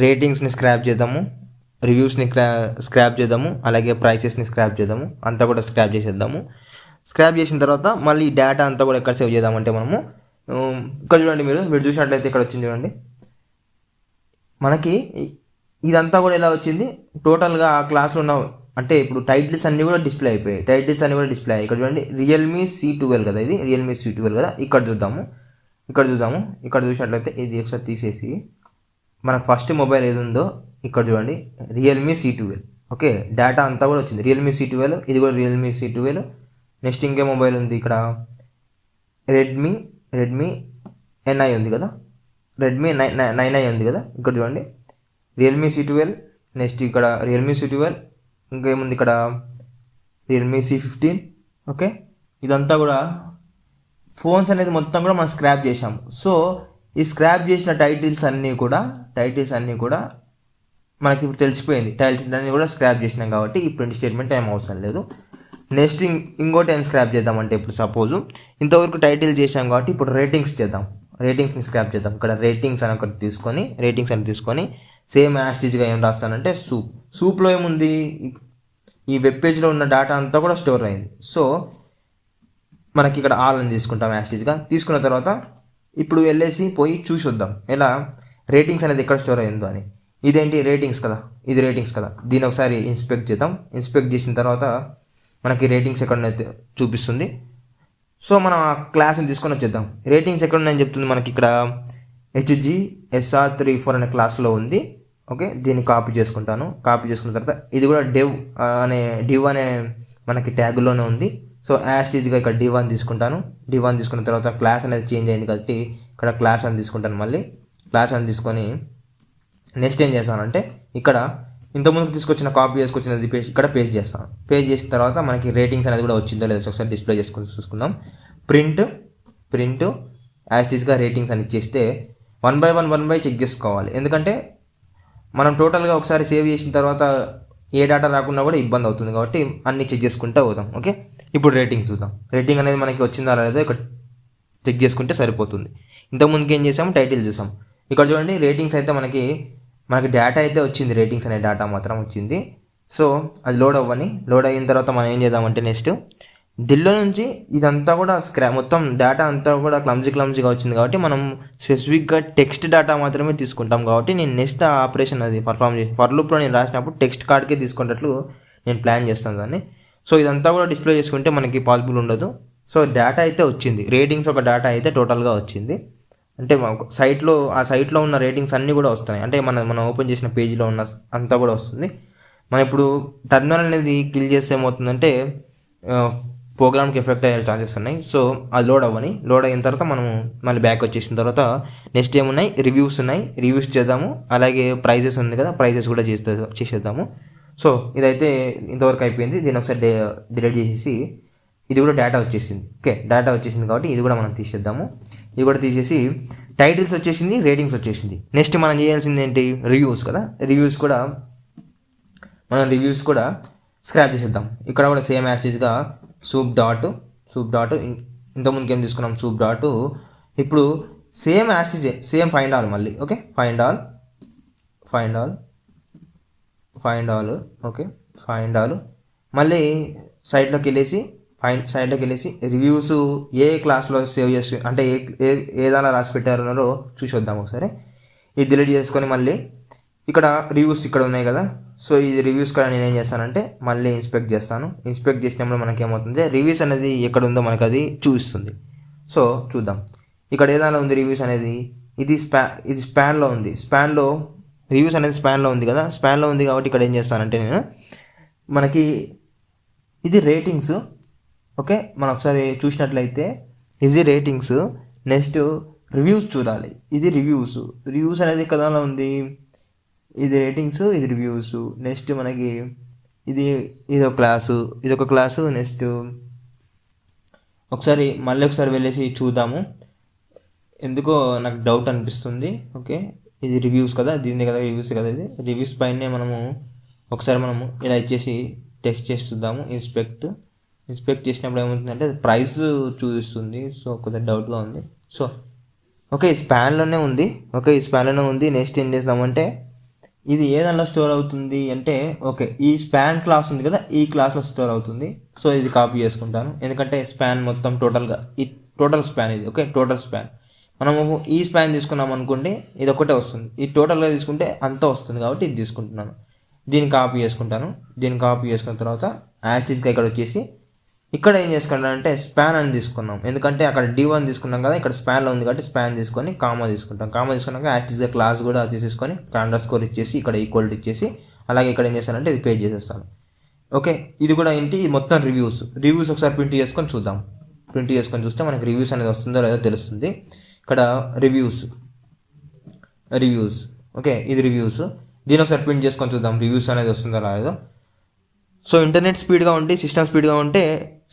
A: రేటింగ్స్ని స్క్రాప్ చేద్దాము, రివ్యూస్ని స్క్రాప్ చేద్దాము, అలాగే ప్రైసెస్ని స్క్రాప్ చేద్దాము. అంతా కూడా స్క్రాప్ చేసేద్దాము. స్క్రాప్ చేసిన తర్వాత మళ్ళీ డేటా అంతా కూడా ఎక్కడ సేవ్ చేద్దామంటే మనము ఇక్కడ చూడండి, మీరు చూసినట్లయితే ఇక్కడ వచ్చింది చూడండి. మనకి ఇదంతా కూడా ఎలా వచ్చింది, టోటల్గా ఆ క్లాస్లో ఉన్న అంటే ఇప్పుడు టైటిల్స్ అన్నీ కూడా డిస్ప్లే అయిపోయాయి. ఇక్కడ చూడండి రియల్మీ C12 కదా, ఇది రియల్మీ C12 కదా. ఇక్కడ చూద్దాము. ఇక్కడ చూసినట్లయితే ఇది ఒకసారి తీసేసి మనకు ఫస్ట్ మొబైల్ ఏది ఉందో ఇక్కడ చూడండి రియల్మీ C12. ఓకే, డేటా అంతా కూడా వచ్చింది రియల్మీ C12. ఇది కూడా రియల్మీ C12. నెక్స్ట్ ఇంకే మొబైల్ ఉంది ఇక్కడ రెడ్మీ NI ఉంది కదా, రెడ్మీ 9i ఉంది కదా. ఇక్కడ చూడండి రియల్మీ C12. నెక్స్ట్ ఇక్కడ రియల్మీ C12. ఇంకేముంది ఇక్కడ రియల్మీ C15. ఓకే, ఇదంతా కూడా ఫోన్స్ అనేది మొత్తం కూడా మనం స్క్రాప్ చేసాము. సో ఈ స్క్రాప్ చేసిన టైటిల్స్ అన్నీ కూడా మనకి ఇప్పుడు తెలిసిపోయింది. టైటిల్స్ అన్నీ కూడా స్క్రాప్ చేసినాం కాబట్టి ఈ ప్రింట్ స్టేట్మెంట్ ఏం అవసరం లేదు. నెక్స్ట్ ఇంకోటి ఏం స్క్రాప్ చేద్దామంటే ఇప్పుడు సపోజు ఇంతవరకు టైటిల్ చేసాం కాబట్టి ఇప్పుడు రేటింగ్స్ని స్క్రాప్ చేద్దాం. ఇక్కడ రేటింగ్స్ అని తీసుకొని సేమ్ యాస్టీజ్గా ఏం రాస్తానంటే సూప్లో ఏముంది, ఈ వెబ్ పేజ్లో ఉన్న డేటా అంతా కూడా స్టోర్ అయింది. సో మనకి ఇక్కడ ఆల్ అని తీసుకుంటాం యాస్టీజ్గా. తీసుకున్న తర్వాత ఇప్పుడు పోయి చూసి వద్దాం ఎలా రేటింగ్స్ అనేది ఎక్కడ స్టోర్ అయిందో అని. ఇదేంటి రేటింగ్స్ కదా, ఇది రేటింగ్స్ కదా. దీన్ని ఒకసారి ఇన్స్పెక్ట్ చేద్దాం. ఇన్స్పెక్ట్ చేసిన తర్వాత మనకి రేటింగ్స్ ఎక్కడైతే చూపిస్తుంది. సో మనం ఆ క్లాస్ని తీసుకొని వచ్చేద్దాం. రేటింగ్స్ ఎక్కడ ఉన్నాయని చెప్తుంది మనకి ఇక్కడ HGSR34 అనే క్లాస్లో ఉంది. ఓకే, దీన్ని కాపీ చేసుకుంటాను. కాపీ చేసుకున్న తర్వాత ఇది కూడా డివ్ అనే మనకి ట్యాగ్లోనే ఉంది. సో యాస్టీజ్గా ఇక్కడ div అని తీసుకుంటాను. div అని తీసుకున్న తర్వాత క్లాస్ అనేది చేంజ్ అయింది కాబట్టి ఇక్కడ క్లాస్ అని తీసుకుంటాను. మళ్ళీ క్లాస్ అని తీసుకొని నెక్స్ట్ ఏం చేస్తానంటే ఇక్కడ ఇంతకుముందుకు తీసుకొచ్చిన కాపీ చేసుకొచ్చినది ఇక్కడ పేస్ట్ చేస్తాను. పేస్ట్ చేసిన తర్వాత మనకి రేటింగ్స్ అనేది కూడా వచ్చిందో లేదో ఒకసారి డిస్ప్లే చేసుకొని చూసుకుందాం. ప్రింట్ యాస్టీజ్గా రేటింగ్స్ అని ఇచ్చేస్తే 1 by 1 చెక్ చేసుకోవాలి. ఎందుకంటే మనం టోటల్గా ఒకసారి సేవ్ చేసిన తర్వాత ఏ డేటా రాకుండా కూడా ఇబ్బంది అవుతుంది కాబట్టి అన్నీ చెక్ చేసుకుంటూ పోదాం. ఓకే, ఇప్పుడు రేటింగ్ చూద్దాం. రేటింగ్ అనేది మనకి వచ్చిందా లేదో ఇక్కడ చెక్ చేసుకుంటే సరిపోతుంది. ఇంతకుముందుకు ఏం చేసాము, టైటిల్ చూసాం. ఇక్కడ చూడండి రేటింగ్స్ అయితే మనకి డేటా అయితే వచ్చింది, రేటింగ్స్ అనే డేటా మాత్రం వచ్చింది. సో అది లోడ్ అయిన తర్వాత మనం ఏం చేద్దామంటే నెక్స్ట్ దీనిలో నుంచి ఇదంతా కూడా మొత్తం డేటా అంతా కూడా క్లమ్జీగా వచ్చింది కాబట్టి మనం స్పెసిఫిక్గా టెక్స్ట్ డేటా మాత్రమే తీసుకుంటాం కాబట్టి నేను నెక్స్ట్ ఆపరేషన్ అది పర్ఫామ్ చేసి ఫర్ లూప్లో నేను రాసినప్పుడు టెక్స్ట్ కార్డ్కే తీసుకున్నట్లు నేను ప్లాన్ చేస్తాను దాన్ని. సో ఇదంతా కూడా డిస్ప్లే చేసుకుంటే మనకి పాసిబుల్ ఉండదు. సో డేటా అయితే వచ్చింది, రేటింగ్స్ ఒక డేటా అయితే టోటల్గా వచ్చింది. అంటే ఆ సైట్లో ఉన్న రేటింగ్స్ అన్నీ కూడా వస్తున్నాయి. అంటే మనం ఓపెన్ చేసిన పేజీలో ఉన్న అంతా కూడా వస్తుంది. మనం ఇప్పుడు టర్మినల్ అనేది క్లిక్ చేస్తే ఏమవుతుందంటే ప్రోగ్రామ్కి ఎఫెక్ట్ అయ్యే ఛాన్సెస్ ఉన్నాయి. సో అది లోడ్ అయిన తర్వాత మనము మళ్ళీ బ్యాక్ వచ్చేసిన తర్వాత నెక్స్ట్ ఏమున్నాయి, రివ్యూస్ ఉన్నాయి, రివ్యూస్ చేద్దాము. అలాగే ప్రైజెస్ ఉంది కదా, ప్రైజెస్ కూడా చేసేద్దాము. సో ఇదైతే ఇంతవరకు అయిపోయింది. దీన్ని ఒకసారి డిలీట్ చేసేసి ఇది కూడా డేటా వచ్చేసింది. ఓకే, డేటా వచ్చేసింది కాబట్టి ఇది కూడా మనం తీసేద్దాము. ఇది కూడా తీసేసి టైటిల్స్ వచ్చేసింది, రేటింగ్స్ వచ్చేసింది. నెక్స్ట్ మనం చేయాల్సింది ఏంటి, రివ్యూస్ కదా. రివ్యూస్ కూడా స్క్రాప్ చేసేద్దాం. ఇక్కడ కూడా సేమ్ యాస్టీస్గా సూప్ డాట్ ఇంతకుముందుకు ఏం తీసుకున్నాం, సూప్ డాట్. ఇప్పుడు సేమ్ యాస్టీజే, సేమ్ ఫైండ్ ఆల్ మళ్ళీ. Okay, find all okay, find all మళ్ళీ సైట్లోకి వెళ్ళేసి రివ్యూస్ ఏ క్లాస్లో సేవ్ చేసి అంటే ఏ దానిలో రాసి పెట్టారన్నారో చూసొద్దాం ఒకసారి. ఇది డిలీట్ చేసుకొని మళ్ళీ ఇక్కడ రివ్యూస్ ఇక్కడ ఉన్నాయి కదా. సో ఈ రివ్యూస్ కూడా నేను ఏం చేస్తానంటే మళ్ళీ ఇన్స్పెక్ట్ చేస్తాను. ఇన్స్పెక్ట్ చేసినప్పుడు మనకి ఏమవుతుంది, రివ్యూస్ అనేది ఎక్కడ ఉందో మనకు అది చూపిస్తుంది. సో చూద్దాం ఇక్కడ ఏదైనా ఉంది రివ్యూస్ అనేది. ఇది స్పాన్లో ఉంది. రివ్యూస్ అనేది స్పాన్లో ఉంది కదా. స్పాన్లో ఉంది కాబట్టి ఇక్కడ ఏం చేస్తానంటే నేను మనకి ఇది రేటింగ్స్. ఓకే, మనం ఒకసారి చూసినట్లయితే ఇది రేటింగ్స్. నెక్స్ట్ రివ్యూస్ చూడాలి. ఇది రివ్యూస్ అనేది కదాలో ఉంది. ఇది రేటింగ్స్, ఇది రివ్యూస్. నెక్స్ట్ మనకి ఇదొక క్లాసు. నెక్స్ట్ మళ్ళీ ఒకసారి వెళ్ళేసి చూద్దాము. ఎందుకో నాకు డౌట్ అనిపిస్తుంది. ఓకే, ఇది రివ్యూస్ కదా, దీనిదే కదా రివ్యూస్ కదా. ఇది రివ్యూస్ పైనే మనము ఇలా ఇచ్చేసి టెక్స్ట్ చేసి చూద్దాము. ఇన్స్పెక్ట్ చేసినప్పుడు ఏమవుతుందంటే అది ప్రైస్ చూపిస్తుంది. సో కొద్దిగా డౌట్గా ఉంది. సో ఓకే, ఈ స్పాన్లోనే ఉంది. నెక్స్ట్ ఏం చేద్దామంటే ఇది ఏ దానిలో స్టోర్ అవుతుంది అంటే, ఓకే ఈ స్పాన్ క్లాస్ ఉంది కదా, ఈ క్లాస్లో స్టోర్ అవుతుంది. సో ఇది కాపీ చేసుకుంటాను, ఎందుకంటే స్పాన్ మొత్తం టోటల్ స్పాన్ ఇది. Okay, total span. మనము ఈ స్పాన్ తీసుకున్నాం అనుకోండి, ఇది ఒకటే వస్తుంది. ఈ టోటల్గా తీసుకుంటే అంతా వస్తుంది కాబట్టి ఇది తీసుకుంటున్నాను. దీన్ని కాపీ చేసుకున్న తర్వాత యాస్టీస్గా ఇక్కడ వచ్చేసి ఇక్కడ ఏం చేసుకుంటానంటే స్పాన్ అని తీసుకున్నాం. ఎందుకంటే అక్కడ D1 తీసుకున్నాం కదా, ఇక్కడ స్పాన్లో ఉంది కాబట్టి స్పాన్ తీసుకొని కామా తీసుకున్నాక యాస్టీస్గా క్లాస్ కూడా తీసేసుకొని అండర్స్కోర్ ఇచ్చేసి ఇక్కడ ఈక్వల్ ఇచ్చేసి అలాగే ఇక్కడ ఏం చేస్తానంటే ఇది పేజ్ చేసేస్తాను. ఓకే, ఇది కూడా ఏంటి, మొత్తం రివ్యూస్ ఒకసారి ప్రింట్ చేసుకొని చూస్తే మనకి రివ్యూస్ అనేది వస్తుందో లేదో తెలుస్తుంది. ఇక్కడ రివ్యూస్. ఓకే, ఇది రివ్యూస్. దీన్ని ఒకసారి ప్రింట్ చేసుకొని చూద్దాం రివ్యూస్ అనేది వస్తుందో లేదో. సో ఇంటర్నెట్ స్పీడ్గా ఉంటే, సిస్టమ్ స్పీడ్గా ఉంటే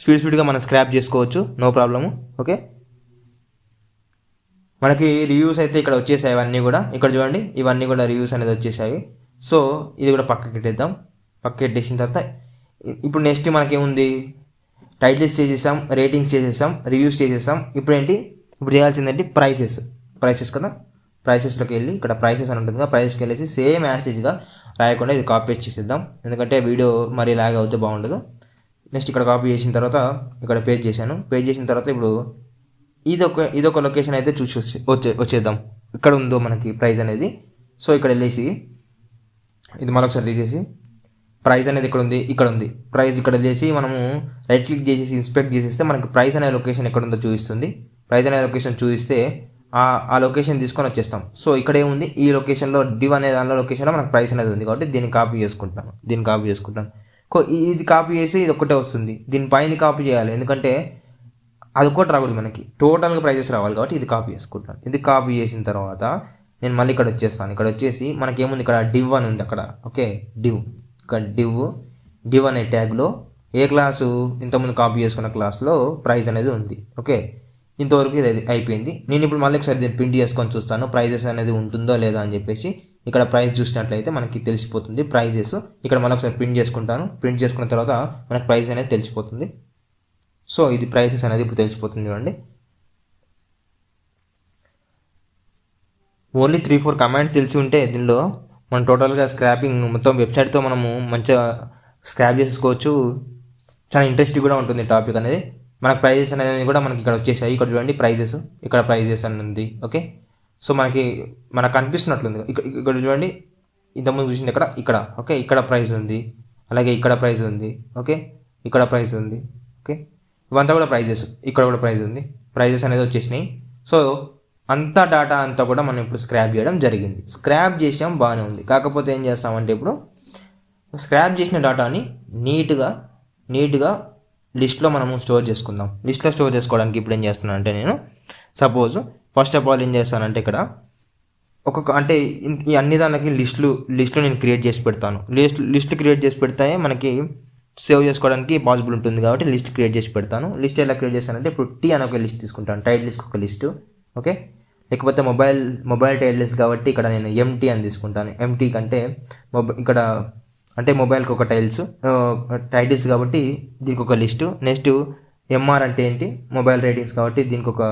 A: స్పీడ్గా మనం స్క్రాప్ చేసుకోవచ్చు, నో ప్రాబ్లము. ఓకే, మనకి రివ్యూస్ అయితే ఇక్కడ వచ్చేసాయి ఇవన్నీ కూడా. ఇక్కడ చూడండి, ఇవన్నీ కూడా రివ్యూస్ అనేది వచ్చేసాయి. సో ఇది కూడా పక్కకెట్టేసిన తర్వాత ఇప్పుడు నెక్స్ట్ మనకేముంది, టైటిల్స్ చేసేసాం, రేటింగ్స్ చేసేసాం, రివ్యూస్ చేసేసాం. ఇప్పుడు చేయాల్సిందంటే ప్రైసెస్ కదా. ప్రైసెస్లోకి వెళ్ళి ఇక్కడ ప్రైసెస్ అని ఉంటుంది కదా, ప్రైసెస్కి వెళ్ళేసి సేమ్ యాస్టేజ్గా రాయకుండా ఇది కాపీ పేస్ట్ చేసేద్దాం, ఎందుకంటే వీడియో మరీ లాగ్ అవుతే బాగుండదు. నెక్స్ట్ ఇక్కడ కాపీ చేసిన తర్వాత ఇక్కడ పేస్ట్ చేసిన తర్వాత ఇప్పుడు ఇదొక లొకేషన్ అయితే చూసి వచ్చేద్దాం ఇక్కడ ఉందో మనకి ప్రైస్ అనేది. సో ఇక్కడ వెళ్ళేసి ఇది మరొకసారి తీసేసి ప్రైస్ అనేది ఇక్కడ ఉంది ప్రైస్ ఇక్కడ వెళ్ళేసి మనము రైట్ క్లిక్ చేసేసి ఇన్స్పెక్ట్ చేసేస్తే మనకి ప్రైస్ అనే లొకేషన్ ఎక్కడ ఉందో చూపిస్తుంది. ప్రైస్ అనే లొకేషన్ చూపిస్తే ఆ లొకేషన్ తీసుకొని వచ్చేస్తాం. సో ఇక్కడ ఏముంది, ఈ లొకేషన్లో డివ్ అనే దానిలో లొకేషన్లో మనకు ప్రైస్ అనేది ఉంది కాబట్టి దీన్ని కాపీ చేసుకుంటాను. ఇది కాపీ చేసి ఇది ఒక్కటే వస్తుంది. దీనిపైన కాపీ చేయాలి, ఎందుకంటే అది ఒక్కటి రాకూడదు, మనకి టోటల్గా ప్రైజెస్ రావాలి కాబట్టి ఇది కాపీ చేసుకుంటాను. ఇది కాపీ చేసిన తర్వాత నేను మళ్ళీ ఇక్కడ వచ్చేస్తాను. ఇక్కడ వచ్చేసి మనకేముంది, ఇక్కడ డివ్ అని ఉంది అక్కడ. ఓకే, ఇక్కడ డివ్ అనే ట్యాగ్లో ఏ క్లాసు ఇంతకుముందు కాపీ చేసుకున్న క్లాస్లో ప్రైస్ అనేది ఉంది. ఓకే, ఇంతవరకు ఇది అయిపోయింది. నేను ఇప్పుడు మళ్ళీ ఒకసారి దీన్ని ప్రింట్ చేసుకొని చూస్తాను ప్రైజెస్ అనేది ఉంటుందో లేదా అని చెప్పేసి. ఇక్కడ ప్రైస్ చూసినట్లయితే మనకి తెలిసిపోతుంది ప్రైజెస్. ఇక్కడ మళ్ళీ ఒకసారి ప్రింట్ చేసుకుంటాను. ప్రింట్ చేసుకున్న తర్వాత మనకి ప్రైస్ అనేది తెలిసిపోతుంది. సో ఇది ప్రైసెస్ అనేది ఇప్పుడు తెలిసిపోతుంది చూడండి. ఓన్లీ 3-4 కమాండ్స్ తెలిసి ఉంటే దీనిలో మనం టోటల్గా స్క్రాపింగ్ మొత్తం వెబ్సైట్తో మనము మంచిగా స్క్రాప్ చేసుకోవచ్చు. చాలా ఇంట్రెస్టింగ్ కూడా ఉంటుంది టాపిక్ అనేది. మనకు ప్రైజెస్ అనేది కూడా మనకి ఇక్కడ వచ్చేసాయి. ఇక్కడ చూడండి ప్రైజెస్, ఇక్కడ ప్రైజెస్ అని ఉంది. ఓకే, సో మనకు కనిపిస్తున్నట్లుంది. ఇక్కడ చూడండి, ఇంతకుముందు చూసింది ఇక్కడ ఓకే, ఇక్కడ ప్రైస్ ఉంది, అలాగే ఇక్కడ ప్రైస్ ఉంది. ఓకే, ఇక్కడ ప్రైస్ ఉంది. ఓకే, ఇవంతా కూడా ప్రైజెస్, ఇక్కడ కూడా ప్రైస్ ఉంది. ప్రైజెస్ అనేది వచ్చేసినాయి. సో అంతా డేటా అంతా కూడా మనం ఇప్పుడు స్క్రాప్ చేయడం జరిగింది. స్క్రాప్ చేసాం, బాగానే ఉంది. కాకపోతే ఏం చేస్తామంటే ఇప్పుడు స్క్రాప్ చేసిన డేటాని నీట్గా లిస్ట్లో మనము స్టోర్ చేసుకుందాం. లిస్ట్లో స్టోర్ చేసుకోవడానికి ఇప్పుడు ఏం చేస్తున్నాను అంటే నేను సపోజ్ ఫస్ట్ ఆఫ్ ఆల్ ఏం చేస్తానంటే ఇక్కడ అంటే ఈ అన్ని దానికి లిస్టులు నేను క్రియేట్ చేసి పెడతాను. లిస్ట్ క్రియేట్ చేసి పెడితే మనకి సేవ్ చేసుకోవడానికి పాసిబుల్ ఉంటుంది కాబట్టి లిస్ట్ క్రియేట్ చేసి పెడతాను. లిస్ట్ ఎలా క్రియేట్ చేస్తానంటే ఇప్పుడు టీ అని ఒక లిస్ట్ తీసుకుంటాను, టైటిల్స్కి ఒక లిస్టు. ఓకే, లేకపోతే మొబైల్ టైటిల్స్ కాబట్టి ఇక్కడ నేను ఎంటీ అని తీసుకుంటాను. ఎంటీ కంటే ఇక్కడ అంటే మొబైల్కి ఒక టైటిల్స్ కాబట్టి దీనికి ఒక లిస్టు. నెక్స్ట్ ఎంఆర్ అంటే ఏంటి, మొబైల్ రేటింగ్స్ కాబట్టి దీనికి ఒక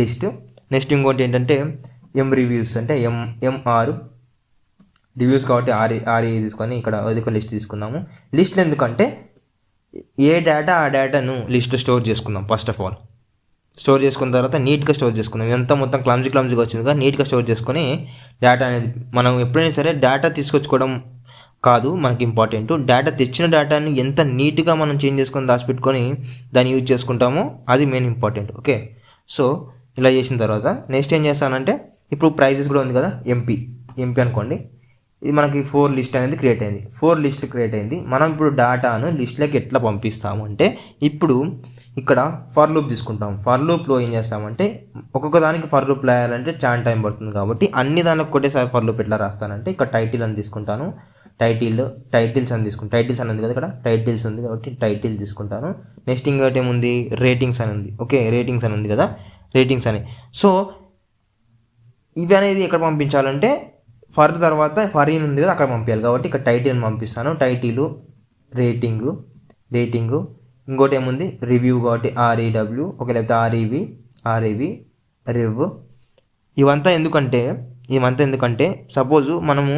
A: లిస్టు. నెక్స్ట్ ఇంకోటి ఏంటంటే రివ్యూస్ అంటే ఎంఆర్ రివ్యూస్ కాబట్టి ఆర్ఈ తీసుకొని ఇక్కడ ఒక లిస్ట్ తీసుకుందాము. లిస్టులు ఎందుకంటే ఏ డేటా ఆ డేటాను లిస్ట్లో స్టోర్ చేసుకుందాం. ఫస్ట్ ఆఫ్ ఆల్ స్టోర్ చేసుకున్న తర్వాత నీట్గా స్టోర్ చేసుకుందాం. ఇదంతా మొత్తం క్లమ్జీగా వచ్చింది కదా, నీట్గా స్టోర్ చేసుకొని డేటా అనేది మనం ఎప్పుడైనా సరే డేటా తీసుకొచ్చుకోవడం కాదు మనకి ఇంపార్టెంట్, డేటా తెచ్చిన డేటాని ఎంత నీట్గా మనం చేంజ్ చేసుకొని దాచిపెట్టుకొని దాన్ని యూజ్ చేసుకుంటామో అది మెయిన్ ఇంపార్టెంట్. ఓకే, సో ఇలా చేసిన తర్వాత నెక్స్ట్ ఏం చేస్తానంటే ఇప్పుడు ప్రైజెస్ కూడా ఉంది కదా, ఎంపీ అనుకోండి. ఇది మనకి 4 లిస్ట్ అనేది క్రియేట్ అయింది. 4 లిస్టులు క్రియేట్ అయింది. మనం ఇప్పుడు డేటాను లిస్ట్లోకి ఎట్లా పంపిస్తాము అంటే ఇప్పుడు ఇక్కడ ఫర్ లూప్ తీసుకుంటాం. ఫర్ లూప్లో ఏం చేస్తామంటే ఒక్కొక్క దానికి ఫర్ లూప్ రాయాలంటే చాలా టైం పడుతుంది కాబట్టి అన్ని దానికి ఒకటేసారి ఫర్ లూప్ ఎట్లా రాస్తానంటే ఇక్కడ టైటిల్ అని తీసుకుంటాను. టైటిల్స్ అని తీసుకుంటాను. టైటిల్స్ అని ఉంది కదా, ఇక్కడ టైటిల్స్ ఉంది కాబట్టి టైటిల్ తీసుకుంటాను. నెక్స్ట్ ఇంకోటి ఏముంది, రేటింగ్స్ అని ఉంది. ఓకే, రేటింగ్స్ అని ఉంది కదా, రేటింగ్స్ అని. సో ఇవి అనేది ఎక్కడ పంపించాలంటే ఫర్ తర్వాత ఫర్ ఇన్ ఉంది కదా, అక్కడ పంపించాలి కాబట్టి ఇక్కడ టైటిల్ అని పంపిస్తాను. టైటిల్, రేటింగు, ఇంకోటి ఏముంది రివ్యూ కాబట్టి ఆర్ఈడబ్ల్యూ, ఓకే, లేకపోతే ఆర్ఈవి రివ్. ఇవంతా ఎందుకంటే సపోజు మనము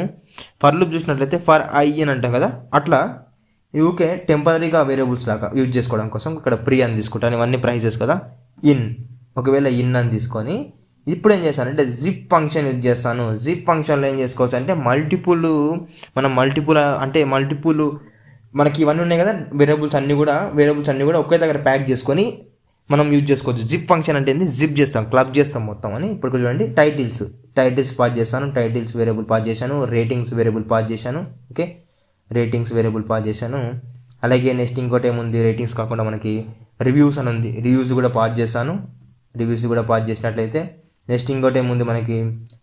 A: ఫర్ లూప్ చూసినట్లయితే ఫర్ ఐ అని అంటాం కదా, అట్లా యూకే టెంపరీగా వేరియబుల్స్ లాగా యూజ్ చేసుకోవడం కోసం ఇక్కడ ప్రీ అని తీసుకుంటాను. ఇవన్నీ ప్రైజెస్ కదా, ఒకవేళ ఇన్ అని తీసుకొని ఇప్పుడు ఏం చేస్తానంటే జిప్ ఫంక్షన్ యూజ్ చేస్తాను. జిప్ ఫంక్షన్లో ఏం చేసుకోవచ్చు అంటే మల్టిపుల్ మనకి ఇవన్నీ ఉన్నాయి కదా, వేరియబుల్స్ అన్నీ కూడా ఒకే దగ్గర ప్యాక్ చేసుకొని మనం యూజ్ చేసుకోవచ్చు. జిప్ ఫంక్షన్ అంటే ఏంది, జిప్ చేస్తాం, క్లబ్ చేస్తాం మొత్తం అని. ఇప్పుడు చూడండి టైటిల్స్ పాస్ చేస్తాను, టైటిల్స్ వేరియబుల్ పాస్ చేశాను, రేటింగ్స్ వేరియబుల్ పాస్ చేశాను. ఓకే, రేటింగ్స్ వేరియబుల్ పాస్ చేశాను. అలాగే నెక్స్ట్ ఇంకోటి ఏముంది, రేటింగ్స్ కాకుండా మనకి రివ్యూస్ అని ఉంది, రివ్యూస్ కూడా పాస్ చేస్తాను. రివ్యూస్ కూడా పాస్ చేసినట్లయితే నెక్స్ట్ ఇంకోటి ఏముంది, మనకి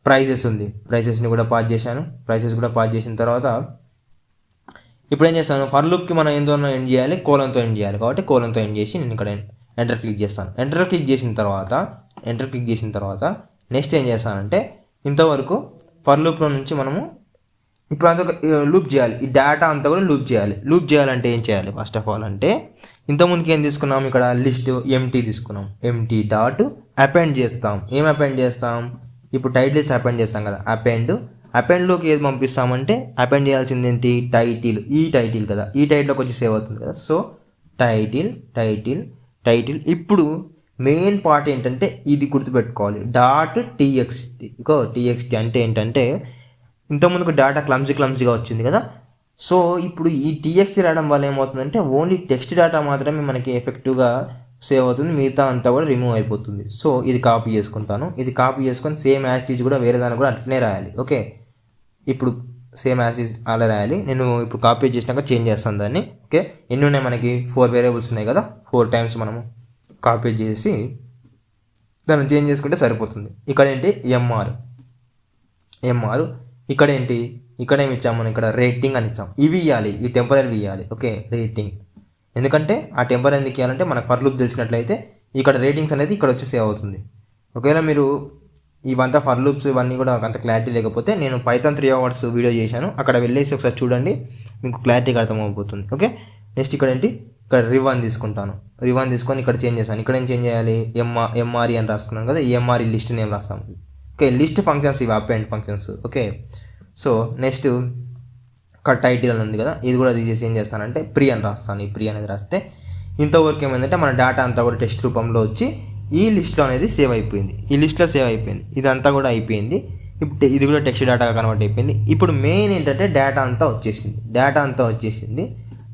A: ప్రైజెస్ ఉంది, ప్రైజెస్ని కూడా పాస్ చేశాను. ప్రైజెస్ కూడా పాస్ చేసిన తర్వాత ఇప్పుడు ఏం చేస్తాను, ఫర్ లూప్కి మనం ఏంతో ఎండ్ చేయాలి, కోలంతో ఎండ్ చేయాలి కాబట్టి కోలంతో ఎండ్ చేసి నేను ఇక్కడ ఎంటర్ క్లిక్ చేస్తాను. ఎంటర్ క్లిక్ చేసిన తర్వాత నెక్స్ట్ ఏం చేస్తానంటే ఇంతవరకు ఫర్ లూప్లో నుంచి మనము ఇప్పుడు అంతా లూప్ చేయాలి. ఈ డేటా అంతా కూడా లూప్ చేయాలి. లూప్ చేయాలంటే ఏం చేయాలి, ఫస్ట్ ఆఫ్ ఆల్ అంటే ఇంతకుముందుకి ఏం తీసుకున్నాం, ఇక్కడ లిస్ట్ ఎంటీ తీసుకున్నాం. ఎంటీ డాట్ అపెండ్ చేస్తాం. ఏం అపెండ్ చేస్తాం, ఇప్పుడు టైటిల్స్ అపెండ్ చేస్తాం కదా, అపెండ్లోకి ఏది పంపిస్తామంటే అపెండ్ చేయాల్సింది ఏంటి, టైటిల్. ఈ టైటిల్ కదా, ఈ టైటిల్లోకి వచ్చి సేవ్ అవుతుంది కదా. So title. ఇప్పుడు మెయిన్ పార్ట్ ఏంటంటే ఇది గుర్తుపెట్టుకోవాలి, డాట్ టీఎక్స్టీ అంటే ఏంటంటే ఇంతకుముందుకు డేటా క్లమ్జీగా వచ్చింది కదా. సో ఇప్పుడు ఈ టీఎక్స్టీ రావడం వల్ల ఏమవుతుందంటే ఓన్లీ టెక్స్ట్ డేటా మాత్రమే మనకి ఎఫెక్టివ్గా సేవ్ అవుతుంది, మిగతా అంతా కూడా రిమూవ్ అయిపోతుంది. సో ఇది కాపీ చేసుకుంటాను. ఇది కాపీ చేసుకొని సేమ్ యాజ్ టీజ్ కూడా వేరే దానికి కూడా అట్లనే రాయాలి. ఓకే, ఇప్పుడు సేమ్ యాజ్ టీజ్ అలా రాయాలి. నేను ఇప్పుడు కాపీ చేసినాక చేంజ్ చేస్తాను దాన్ని. ఓకే, ఎన్ని ఉన్నాయి మనకి 4 వేరియబుల్స్ ఉన్నాయి కదా, 4 టైమ్స్ మనము కాపీ చేసి దాన్ని చేంజ్ చేసుకుంటే సరిపోతుంది. ఇక్కడ ఏంటి ఎంఆర్, ఇక్కడ ఏమి ఇచ్చాము మనం, ఇక్కడ రేటింగ్ అని ఇచ్చాం. ఇవి ఇవ్వాలి, ఈ టెంపరీ ఇవ్వాలి. Okay, rating. ఎందుకంటే ఆ టెంపరీ ఎందుకు ఇవ్వాలంటే మనకు ఫర్ లూప్ తెలిసినట్లయితే ఇక్కడ రేటింగ్స్ అనేది ఇక్కడ వచ్చి సేవ్ అవుతుంది. ఒకవేళ మీరు ఇవంతా ఫర్ లూప్స్ ఇవన్నీ కూడా అంత క్లారిటీ లేకపోతే నేను పైథాన్ 3 hours వీడియో చేశాను, అక్కడ వెళ్ళేసి ఒకసారి చూడండి, మీకు క్లారిటీగా అర్థమైపోతుంది. ఓకే, నెక్స్ట్ ఇక్కడ ఇక్కడ రివ్ అని తీసుకుంటాను. రివ్ అని తీసుకొని ఇక్కడ చేంజ్ చేస్తాను. ఇక్కడ ఏం చేంజ్ చేయాలి, ఎంఆర్ఈ అని రాసుకున్నాను కదా, ఎంఆర్ఈ లిస్ట్ నేమ్ రాస్తాము. ఓకే, లిస్ట్ ఫంక్షన్స్ ఇవి append functions. Okay, so next title అని ఉంది కదా, ఇది కూడా తీసేసి ఏం చేస్తానంటే ప్రీ అని రాస్తాను. ఈ ప్రీ అనేది రాస్తే ఇంతవరకు ఏమైందంటే మన డేటా అంతా కూడా టెక్స్ట్ రూపంలో వచ్చి ఈ లిస్ట్లో అనేది సేవ్ అయిపోయింది. ఈ లిస్ట్లో సేవ్ అయిపోయింది. ఇదంతా కూడా అయిపోయింది. ఇప్పుడు ఇది కూడా టెక్స్ట్ డేటాగా కన్వర్ట్ అయిపోయింది. ఇప్పుడు మెయిన్ ఏంటంటే డేటా అంతా వచ్చేసింది.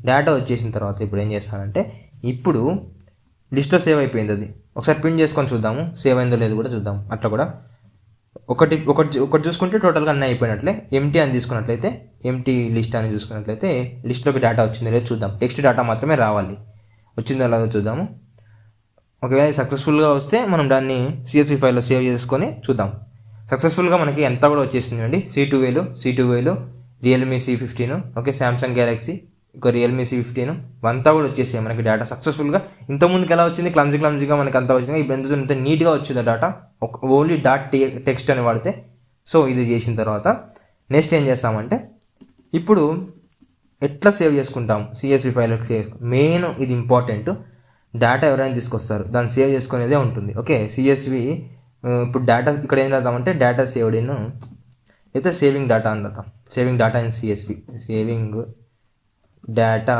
A: డేటా వచ్చేసిన తర్వాత ఇప్పుడు ఏం చేస్తానంటే ఇప్పుడు లిస్ట్లో సేవ్ అయిపోయింది. అది ఒకసారి ప్రింట్ చేసుకొని చూద్దాము, సేవ్ అయిందో లేదో కూడా చూద్దాం. అట్లా కూడా ఒకటి చూసుకుంటే టోటల్గా అన్నీ అయిపోయినట్లే. ఎంటీ అని తీసుకున్నట్లయితే, ఎంటీ లిస్ట్ అని చూసుకున్నట్లయితే లిస్ట్లోకి డేటా వచ్చిందో లేదో చూద్దాం. టెక్స్ట్ డేటా మాత్రమే రావాలి. వచ్చిందో లేదో చూద్దాము. ఒకవేళ సక్సెస్ఫుల్గా వస్తే మనం దాన్ని CSV ఫైల్లో సేవ్ చేసుకొని చూద్దాం. సక్సెస్ఫుల్గా మనకి ఎంత కూడా వచ్చేసింది అండి. C2000 Realme C15, okay, Samsung Galaxy, ఒక రియల్మీ C15 అంతా కూడా వచ్చేసాయి మనకి డేటా సక్సెస్ఫుల్గా. ఇంతకుముందుకు ఎలా వచ్చింది, క్లమ్జీగా మనకి అంతా వచ్చింది. ఇప్పుడు ఎంత నీట్గా వచ్చింది డేటా, ఓన్లీ టెక్స్ట్ అని వాడితే. సో ఇది చేసిన తర్వాత నెక్స్ట్ ఏం చేస్తామంటే ఇప్పుడు ఎట్లా సేవ్ చేసుకుంటాం CSV ఫైల్కి మెయిన్ ఇది ఇంపార్టెంట్. డేటా ఎవరైనా తీసుకొస్తారు, దాన్ని సేవ్ చేసుకునేదే ఉంటుంది. ఓకే, CSV ఇప్పుడు డేటా ఇక్కడ ఏం రాద్దామంటే డేటా సేవ్డ్ ఇన్ అయితే సేవింగ్ డేటా అని రాద్దాం. Saving data in CSV, saving data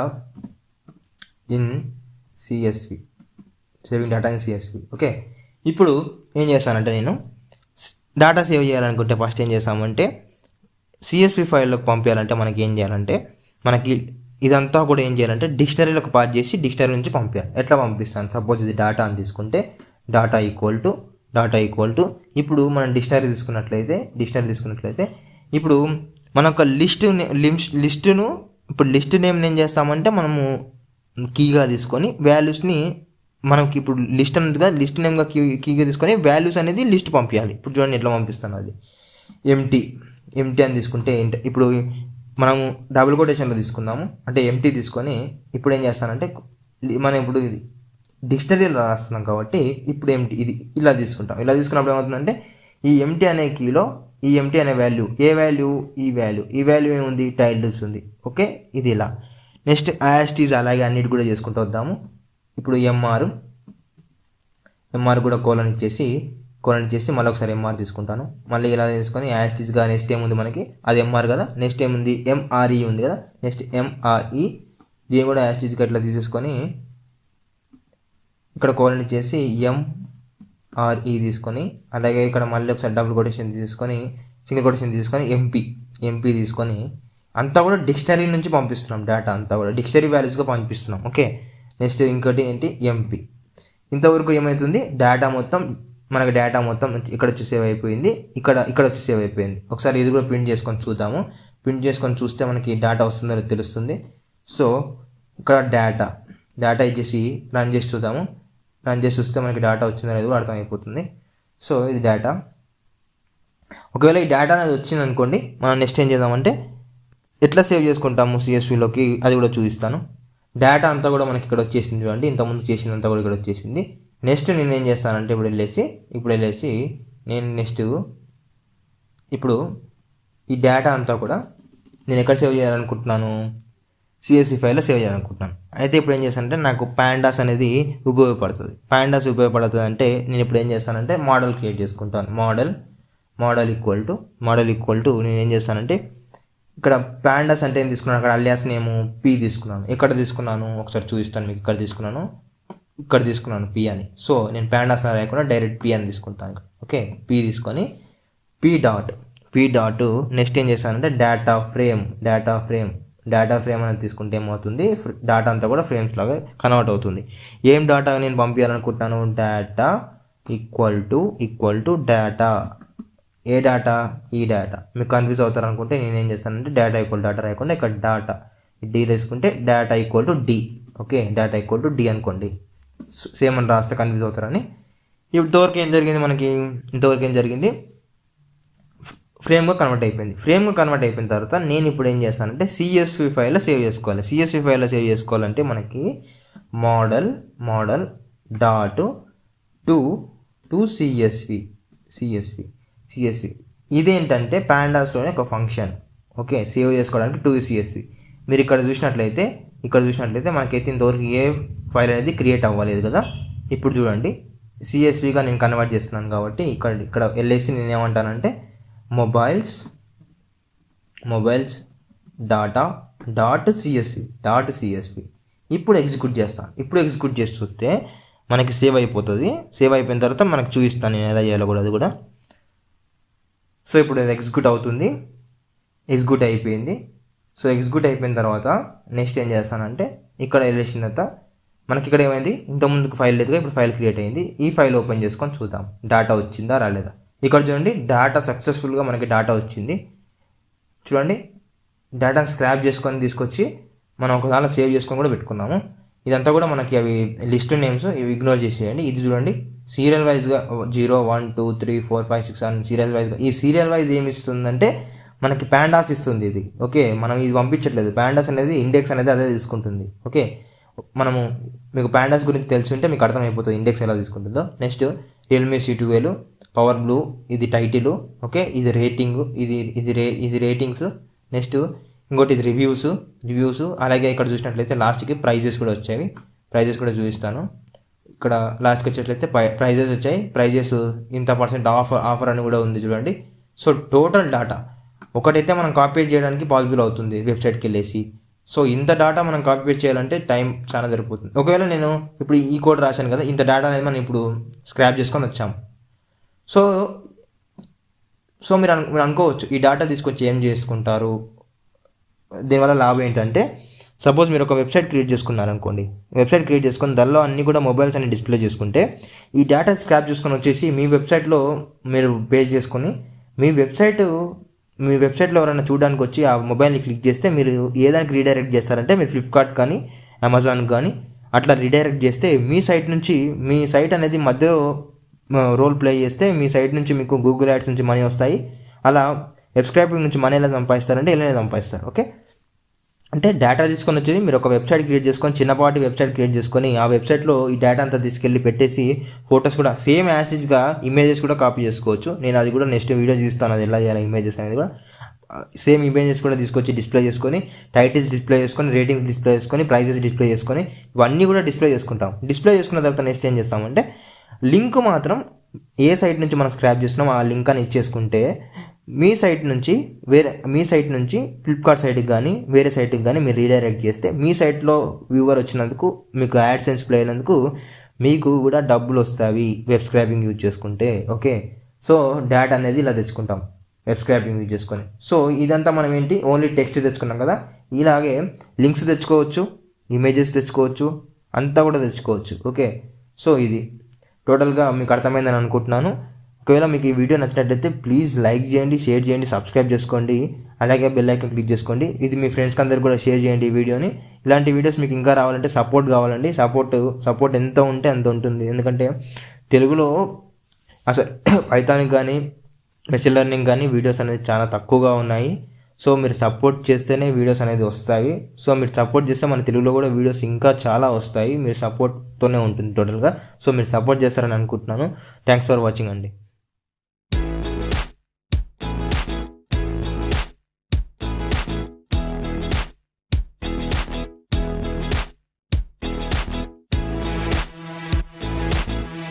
A: in CSV. Okay, ఇప్పుడు ఏం చేస్తానంటే నేను డేటా సేవ్ చేయాలనుకుంటే ఫస్ట్ ఏం చేస్తామంటే CSV ఫైల్లోకి పంపించాలంటే మనకి ఏం చేయాలంటే మనకి ఇదంతా కూడా ఏం చేయాలంటే డిక్షనరీలోకి పాస్ చేసి డిక్షనరీ నుంచి పంపించాలి. ఎట్లా పంపిస్తాను, సపోజ్ ఇది డేటా అని తీసుకుంటే డేటా ఈక్వల్ టు ఇప్పుడు మనం డిక్షనరీ తీసుకున్నట్లయితే ఇప్పుడు మన ఒక లిస్టును ఇప్పుడు లిస్ట్ నేమ్ ఏం చేస్తామంటే మనము కీగా తీసుకొని వాల్యూస్ని మనకి ఇప్పుడు లిస్ట్ అనేది కదా లిస్ట్ నేమ్గా కీగా తీసుకొని వాల్యూస్ అనేది లిస్ట్ పంపించాలి. ఇప్పుడు చూడండి ఎట్లా పంపిస్తాను. అది ఎంటీ అని తీసుకుంటే ఇప్పుడు మనము డబుల్ కొటేషన్లో తీసుకుందాము. అంటే ఎంటీ తీసుకొని ఇప్పుడు ఏం చేస్తానంటే మనం ఇప్పుడు ఇది డిక్షనరీలో రాస్తున్నాం కాబట్టి ఇప్పుడు ఎంటీ ఇది ఇలా తీసుకుంటాం. ఇలా తీసుకున్నప్పుడు ఏమవుతుందంటే ఈ ఎంటీ అనే కీలో ఈ ఎంటీ అనే వాల్యూ ఈ వాల్యూ ఏముంది, టైటిల్స్ ఉంది. ఓకే, ఇది ఇలా. నెక్స్ట్ యాస్టీస్ అలాగే అన్నిటి కూడా చేసుకుంటూ వద్దాము. ఇప్పుడు ఎంఆర్ కూడా కోలన్ ఇచ్చేసి మళ్ళీ ఒకసారి ఎంఆర్ తీసుకుంటాను. మళ్ళీ ఇలా తీసుకొని యాస్టీస్గా నెక్స్ట్ ఏముంది మనకి అది ఎంఆర్ కదా, నెక్స్ట్ ఏముంది ఎంఆర్ఈ ఉంది కదా, నెక్స్ట్ ఎంఆర్ఈ దీన్ని కూడా యాస్టీస్గా ఇట్లా తీసేసుకొని ఇక్కడ కోలన్ ఇచ్చేసి ఎంఆర్ఈ తీసుకొని అలాగే ఇక్కడ మళ్ళీ ఒకసారి డబుల్ కొటేషన్ తీసుకొని సింగిల్ కొటేషన్ తీసుకొని ఎంపీ తీసుకొని అంతా కూడా డిక్షనరీ నుంచి పంపిస్తున్నాం. డేటా అంతా కూడా డిక్షనరీ వాల్యూస్గా పంపిస్తున్నాం. ఓకే, నెక్స్ట్ ఇంకోటి ఏంటి ఎంపీ. ఇంతవరకు ఏమవుతుంది, మనకి డేటా మొత్తం ఇక్కడ వచ్చి సేవ్ అయిపోయింది, ఇక్కడ వచ్చి సేవ్ అయిపోయింది. ఒకసారి ఇది కూడా ప్రింట్ చేసుకొని చూద్దాము. ప్రింట్ చేసుకొని చూస్తే మనకి డేటా వస్తుందో తెలుస్తుంది. సో ఇక్కడ డేటా ఇచ్చేసి రన్ చేసి చూద్దాము. రన్ చేసి చూస్తే మనకి డేటా వచ్చిందో లేదో అర్థమైపోతుంది. సో ఇది డేటా. ఒకవేళ ఈ డేటా అనేది వచ్చింది అనుకోండి, మనం నెక్స్ట్ ఏం చేద్దామంటే ఎట్లా సేవ్ చేసుకుంటాము CSVలోకి అది కూడా చూపిస్తాను. డేటా అంతా కూడా మనకి ఇక్కడ వచ్చేసింది చూడండి, ఇంతకుముందు చేసిందంతా కూడా ఇక్కడ వచ్చేసింది. నెక్స్ట్ నేను ఏం చేస్తానంటే ఇప్పుడు వెళ్ళేసి నేను నెక్స్ట్ ఇప్పుడు ఈ డేటా అంతా కూడా నేను ఎక్కడ సేవ్ చేయాలనుకుంటున్నాను, CSV ఫైల్లో సేవ్ చేయాలనుకుంటున్నాను. అయితే ఇప్పుడు ఏం చేస్తానంటే నాకు పాండాస్ అనేది ఉపయోగపడుతుంది. అంటే నేను ఇప్పుడు ఏం చేస్తానంటే మోడల్ క్రియేట్ చేసుకుంటాను. మోడల్ ఈక్వల్ టు నేను ఏం చేస్తానంటే ఇక్కడ పాండాస్ అంటే ఏం తీసుకున్నాను, అక్కడ అలియాస్ నేము పీ తీసుకున్నాను. ఎక్కడ తీసుకున్నాను ఒకసారి చూపిస్తాను మీకు. ఇక్కడ తీసుకున్నాను పీ అని. సో నేను పాండాస్ అని రాయకుండా డైరెక్ట్ పీ అని తీసుకుంటాను. ఓకే, పీ తీసుకొని పీ డాట్ నెక్స్ట్ ఏం చేస్తానంటే డేటా ఫ్రేమ్ అనేది తీసుకుంటే ఏమవుతుంది, డేటా అంతా కూడా ఫ్రేమ్స్ లాగా కన్వర్ట్ అవుతుంది. ఏం డేటా నేను పంపించాలనుకుంటున్నాను, డేటా ఈక్వల్ టు డేటా. ఏ డేటా, ఈ డేటా. మీకు కన్ఫ్యూజ్ అవుతారు అనుకుంటే నేను ఏం చేస్తానంటే డేటా ఈక్వల్ డేటా రాయకుండా ఇక్కడ డేటా డి తీసుకుంటే data equal to D. Okay, data equal to D అనుకోండి. సేమ్ అని రాస్తే కన్ఫ్యూజ్ అవుతారని. ఇంతవరకు ఏం జరిగింది, ఫ్రేమ్గా కన్వర్ట్ అయిపోయిన తర్వాత నేను ఇప్పుడు ఏం చేస్తానంటే CSV ఫైల్లో సేవ్ చేసుకోవాలంటే మనకి మోడల్ డాట్ టు CSV ఇదేంటంటే పాండాస్లోనే ఒక ఫంక్షన్. ఓకే, సేవ్ చేసుకోవడానికి టు CSV. మీరు ఇక్కడ చూసినట్లయితే మనకైతే ఇంతవరకు ఏ ఫైల్ అనేది క్రియేట్ అవ్వలేదు కదా. ఇప్పుడు చూడండి CSVగా నేను కన్వర్ట్ చేస్తున్నాను కాబట్టి ఇక్కడ వెళ్ళేసి నేను ఏమంటానంటే మొబైల్స్ డాటా .csv ఇప్పుడు ఎగ్జిక్యూట్ చేస్తాను. ఇప్పుడు ఎగ్జిక్యూట్ చేసి చూస్తే మనకి సేవ్ అయిపోతుంది. సేవ్ అయిపోయిన తర్వాత మనకు చూపిస్తాను నేను ఎలా చేయాలో కూడా. అది కూడా సో ఇప్పుడు అది ఎగ్జిక్యూట్ అవుతుంది. ఎగ్జిక్యూట్ అయిపోయింది. సో ఎగ్జిక్యూట్ అయిపోయిన తర్వాత నెక్స్ట్ ఏం చేస్తానంటే ఇక్కడ వెళ్ళేసిన తర్వాత మనకి ఇక్కడ ఏమైంది, ఇంతకుముందుకు ఫైల్ లేదుగా, ఇప్పుడు ఫైల్ క్రియేట్ అయింది. ఈ ఫైల్ ఓపెన్ చేసుకొని చూద్దాం డేటా వచ్చిందా రాలేదా. ఇక్కడ చూడండి డేటా సక్సెస్ఫుల్గా మనకి డేటా వచ్చింది. చూడండి డేటాను స్క్రాప్ చేసుకొని తీసుకొచ్చి మనం ఒకదానిలో సేవ్ చేసుకొని కూడా పెట్టుకున్నాము. ఇదంతా కూడా మనకి అవి లిస్ట్ నేమ్స్, ఇవి ఇగ్నోర్ చేసేయండి. ఇది చూడండి సీరియల్ వైజ్గా 0 1 2 3 4 5 6 7 సీరియల్ వైజ్గా. ఈ సీరియల్ వైజ్ ఏమి ఇస్తుందంటే మనకి ప్యాండాస్ ఇస్తుంది ఇది. ఓకే, మనం ఇది పంపించట్లేదు. ప్యాండాస్ అనేది ఇండెక్స్ అనేది అదే తీసుకుంటుంది. ఓకే, మనము మీకు ప్యాండాస్ గురించి తెలిసి ఉంటే మీకు అర్థమైపోతుంది ఇండెక్స్ ఎలా తీసుకుంటుందో. Next Realme C12 power blue, ఇది టైటిల్. ఓకే, ఇది రేటింగ్, ఇది రేటింగ్స్. నెక్స్ట్ ఇంకోటి ఇది రివ్యూస్. అలాగే ఇక్కడ చూసినట్లయితే లాస్ట్కి ప్రైజెస్ కూడా వచ్చాయి. ప్రైజెస్ కూడా చూపిస్తాను. ఇక్కడ లాస్ట్కి వచ్చేట్లయితే ప్రైజెస్ వచ్చాయి. ప్రైజెస్ ఇంత % ఆఫర్ అని కూడా ఉంది చూడండి. సో టోటల్ డాటా ఒకటైతే మనం కాపీ చేయడానికి పాసిబుల్ అవుతుంది వెబ్సైట్కి వెళ్ళేసి. సో ఇంత డేటా మనం కాపీ పేస్ట్ చేయాలంటే టైం చాలా సరిపోతుంది. ఒకవేళ నేను ఇప్పుడు ఈ కోడ్ రాశాను కదా, ఇంత డేటా అనేది మనం ఇప్పుడు స్క్రాప్ చేసుకొని వచ్చాము. సో మీరు అనుకోవచ్చు ఈ డేటా తీసుకొచ్చి ఏం చేసుకుంటారు, దీనివల్ల లాభం ఏంటంటే, సపోజ్ మీరు ఒక వెబ్సైట్ క్రియేట్ చేసుకున్నారనుకోండి. వెబ్సైట్ క్రియేట్ చేసుకొని దానిలో అన్నీ కూడా మొబైల్స్ అన్ని డిస్ప్లే చేసుకుంటే ఈ డేటా స్క్రాప్ చేసుకొని వచ్చేసి మీ వెబ్సైట్లో మీరు పేజ్ చేసుకొని మీ వెబ్సైట్లో ఎవరైనా చూడడానికి వచ్చి ఆ మొబైల్ని క్లిక్ చేస్తే మీరు ఏ దానికి రీడైరెక్ట్ చేస్తారంటే మీరు ఫ్లిప్కార్ట్ కానీ అమెజాన్ కానీ అట్లా రీడైరెక్ట్ చేస్తే మీ సైట్ అనేది మధ్య రోల్ ప్లే చేస్తే మీ సైట్ నుంచి మీకు గూగుల్ యాడ్స్ నుంచి మనీ వస్తాయి. అలా వెబ్స్క్రాపింగ్ నుంచి మనీ ఎలా సంపాదిస్తారంటే ఇలానే సంపాదిస్తారు. ఓకే, అంటే డేటా తీసుకొని వచ్చి మీరు ఒక వెబ్సైట్ క్రియేట్ చేసుకొని చిన్నపాటి వెబ్సైట్ క్రియేట్ చేసుకొని ఆ వెబ్సైట్లో ఈ డేటా అంతా తీసుకెళ్ళి పెట్టేసి ఫొటోస్ కూడా సేమ్ యాస్టిజ్గా ఇమేజెస్ కూడా కాపీ చేసుకోవచ్చు. నేను అది కూడా నెక్స్ట్ వీడియో తీస్తాను, అది ఎలా చేయాలి ఇమేజెస్ అనేది కూడా. సేమ్ ఇమేజెస్ కూడా తీసుకొచ్చి డిస్ప్లే చేసుకొని టైటిల్స్ డిస్ప్లే చేసుకొని రేటింగ్స్ డిస్ప్లే చేసుకొని ప్రైజెస్ డిస్ప్లే చేసుకొని ఇవన్నీ కూడా డిస్ప్లే చేసుకుంటాం. డిస్ప్లే చేసుకున్న తర్వాత నెక్స్ట్ ఏం చేస్తామంటే లింక్ మాత్రం ఏ సైట్ నుంచి మనం స్క్రాప్ చేస్తున్నాం ఆ లింక్ అని ఇచ్చేసుకుంటే మీ సైట్ నుంచి ఫ్లిప్కార్ట్ సైట్కి కానీ వేరే సైట్కి కానీ మీరు రీడైరెక్ట్ చేస్తే మీ సైట్లో వ్యూవర్ వచ్చినందుకు మీకు యాడ్సెన్స్ ప్లే అయినందుకు మీకు కూడా డబ్బులు వస్తాయి వెబ్ స్క్రాపింగ్ యూజ్ చేసుకుంటే. ఓకే, సో డేటా అనేది ఇలా తెచ్చుకుంటాం వెబ్ స్క్రాపింగ్ యూజ్ చేసుకొని. సో ఇదంతా మనం ఏంటి ఓన్లీ టెక్స్ట్ తెచ్చుకున్నాం కదా, ఇలాగే లింక్స్ తెచ్చుకోవచ్చు, ఇమేజెస్ తెచ్చుకోవచ్చు, అంతా కూడా తెచ్చుకోవచ్చు. ఓకే, సో ఇది టోటల్గా మీకు అర్థమైందని అనుకుంటున్నాను. ఒకవేళ మీకు ఈ వీడియో నచ్చినట్లయితే ప్లీజ్ లైక్ చేయండి, షేర్ చేయండి, సబ్స్క్రైబ్ చేసుకోండి, అలాగే బెల్ ఐకాన్ క్లిక్ చేసుకోండి. ఇది మీ ఫ్రెండ్స్కి అందరికి కూడా షేర్ చేయండి ఈ వీడియోని. ఇలాంటి వీడియోస్ మీకు ఇంకా రావాలంటే సపోర్ట్ కావాలండి. సపోర్ట్ ఎంత ఉంటే అంత ఉంటుంది. ఎందుకంటే తెలుగులో అసలు పైథాన్కి కానీ మెషిన్ లెర్నింగ్ కానీ వీడియోస్ అనేది చాలా తక్కువగా ఉన్నాయి. సో మీరు సపోర్ట్ చేస్తేనే వీడియోస్ అనేది వస్తాయి. సో మీరు సపోర్ట్ చేస్తే మన తెలుగులో కూడా వీడియోస్ ఇంకా చాలా వస్తాయి. మీరు సపోర్ట్తోనే ఉంటుంది టోటల్గా. సో మీరు సపోర్ట్ చేస్తారని అనుకుంటున్నాను. థ్యాంక్స్ ఫర్ వాచింగ్ అండి.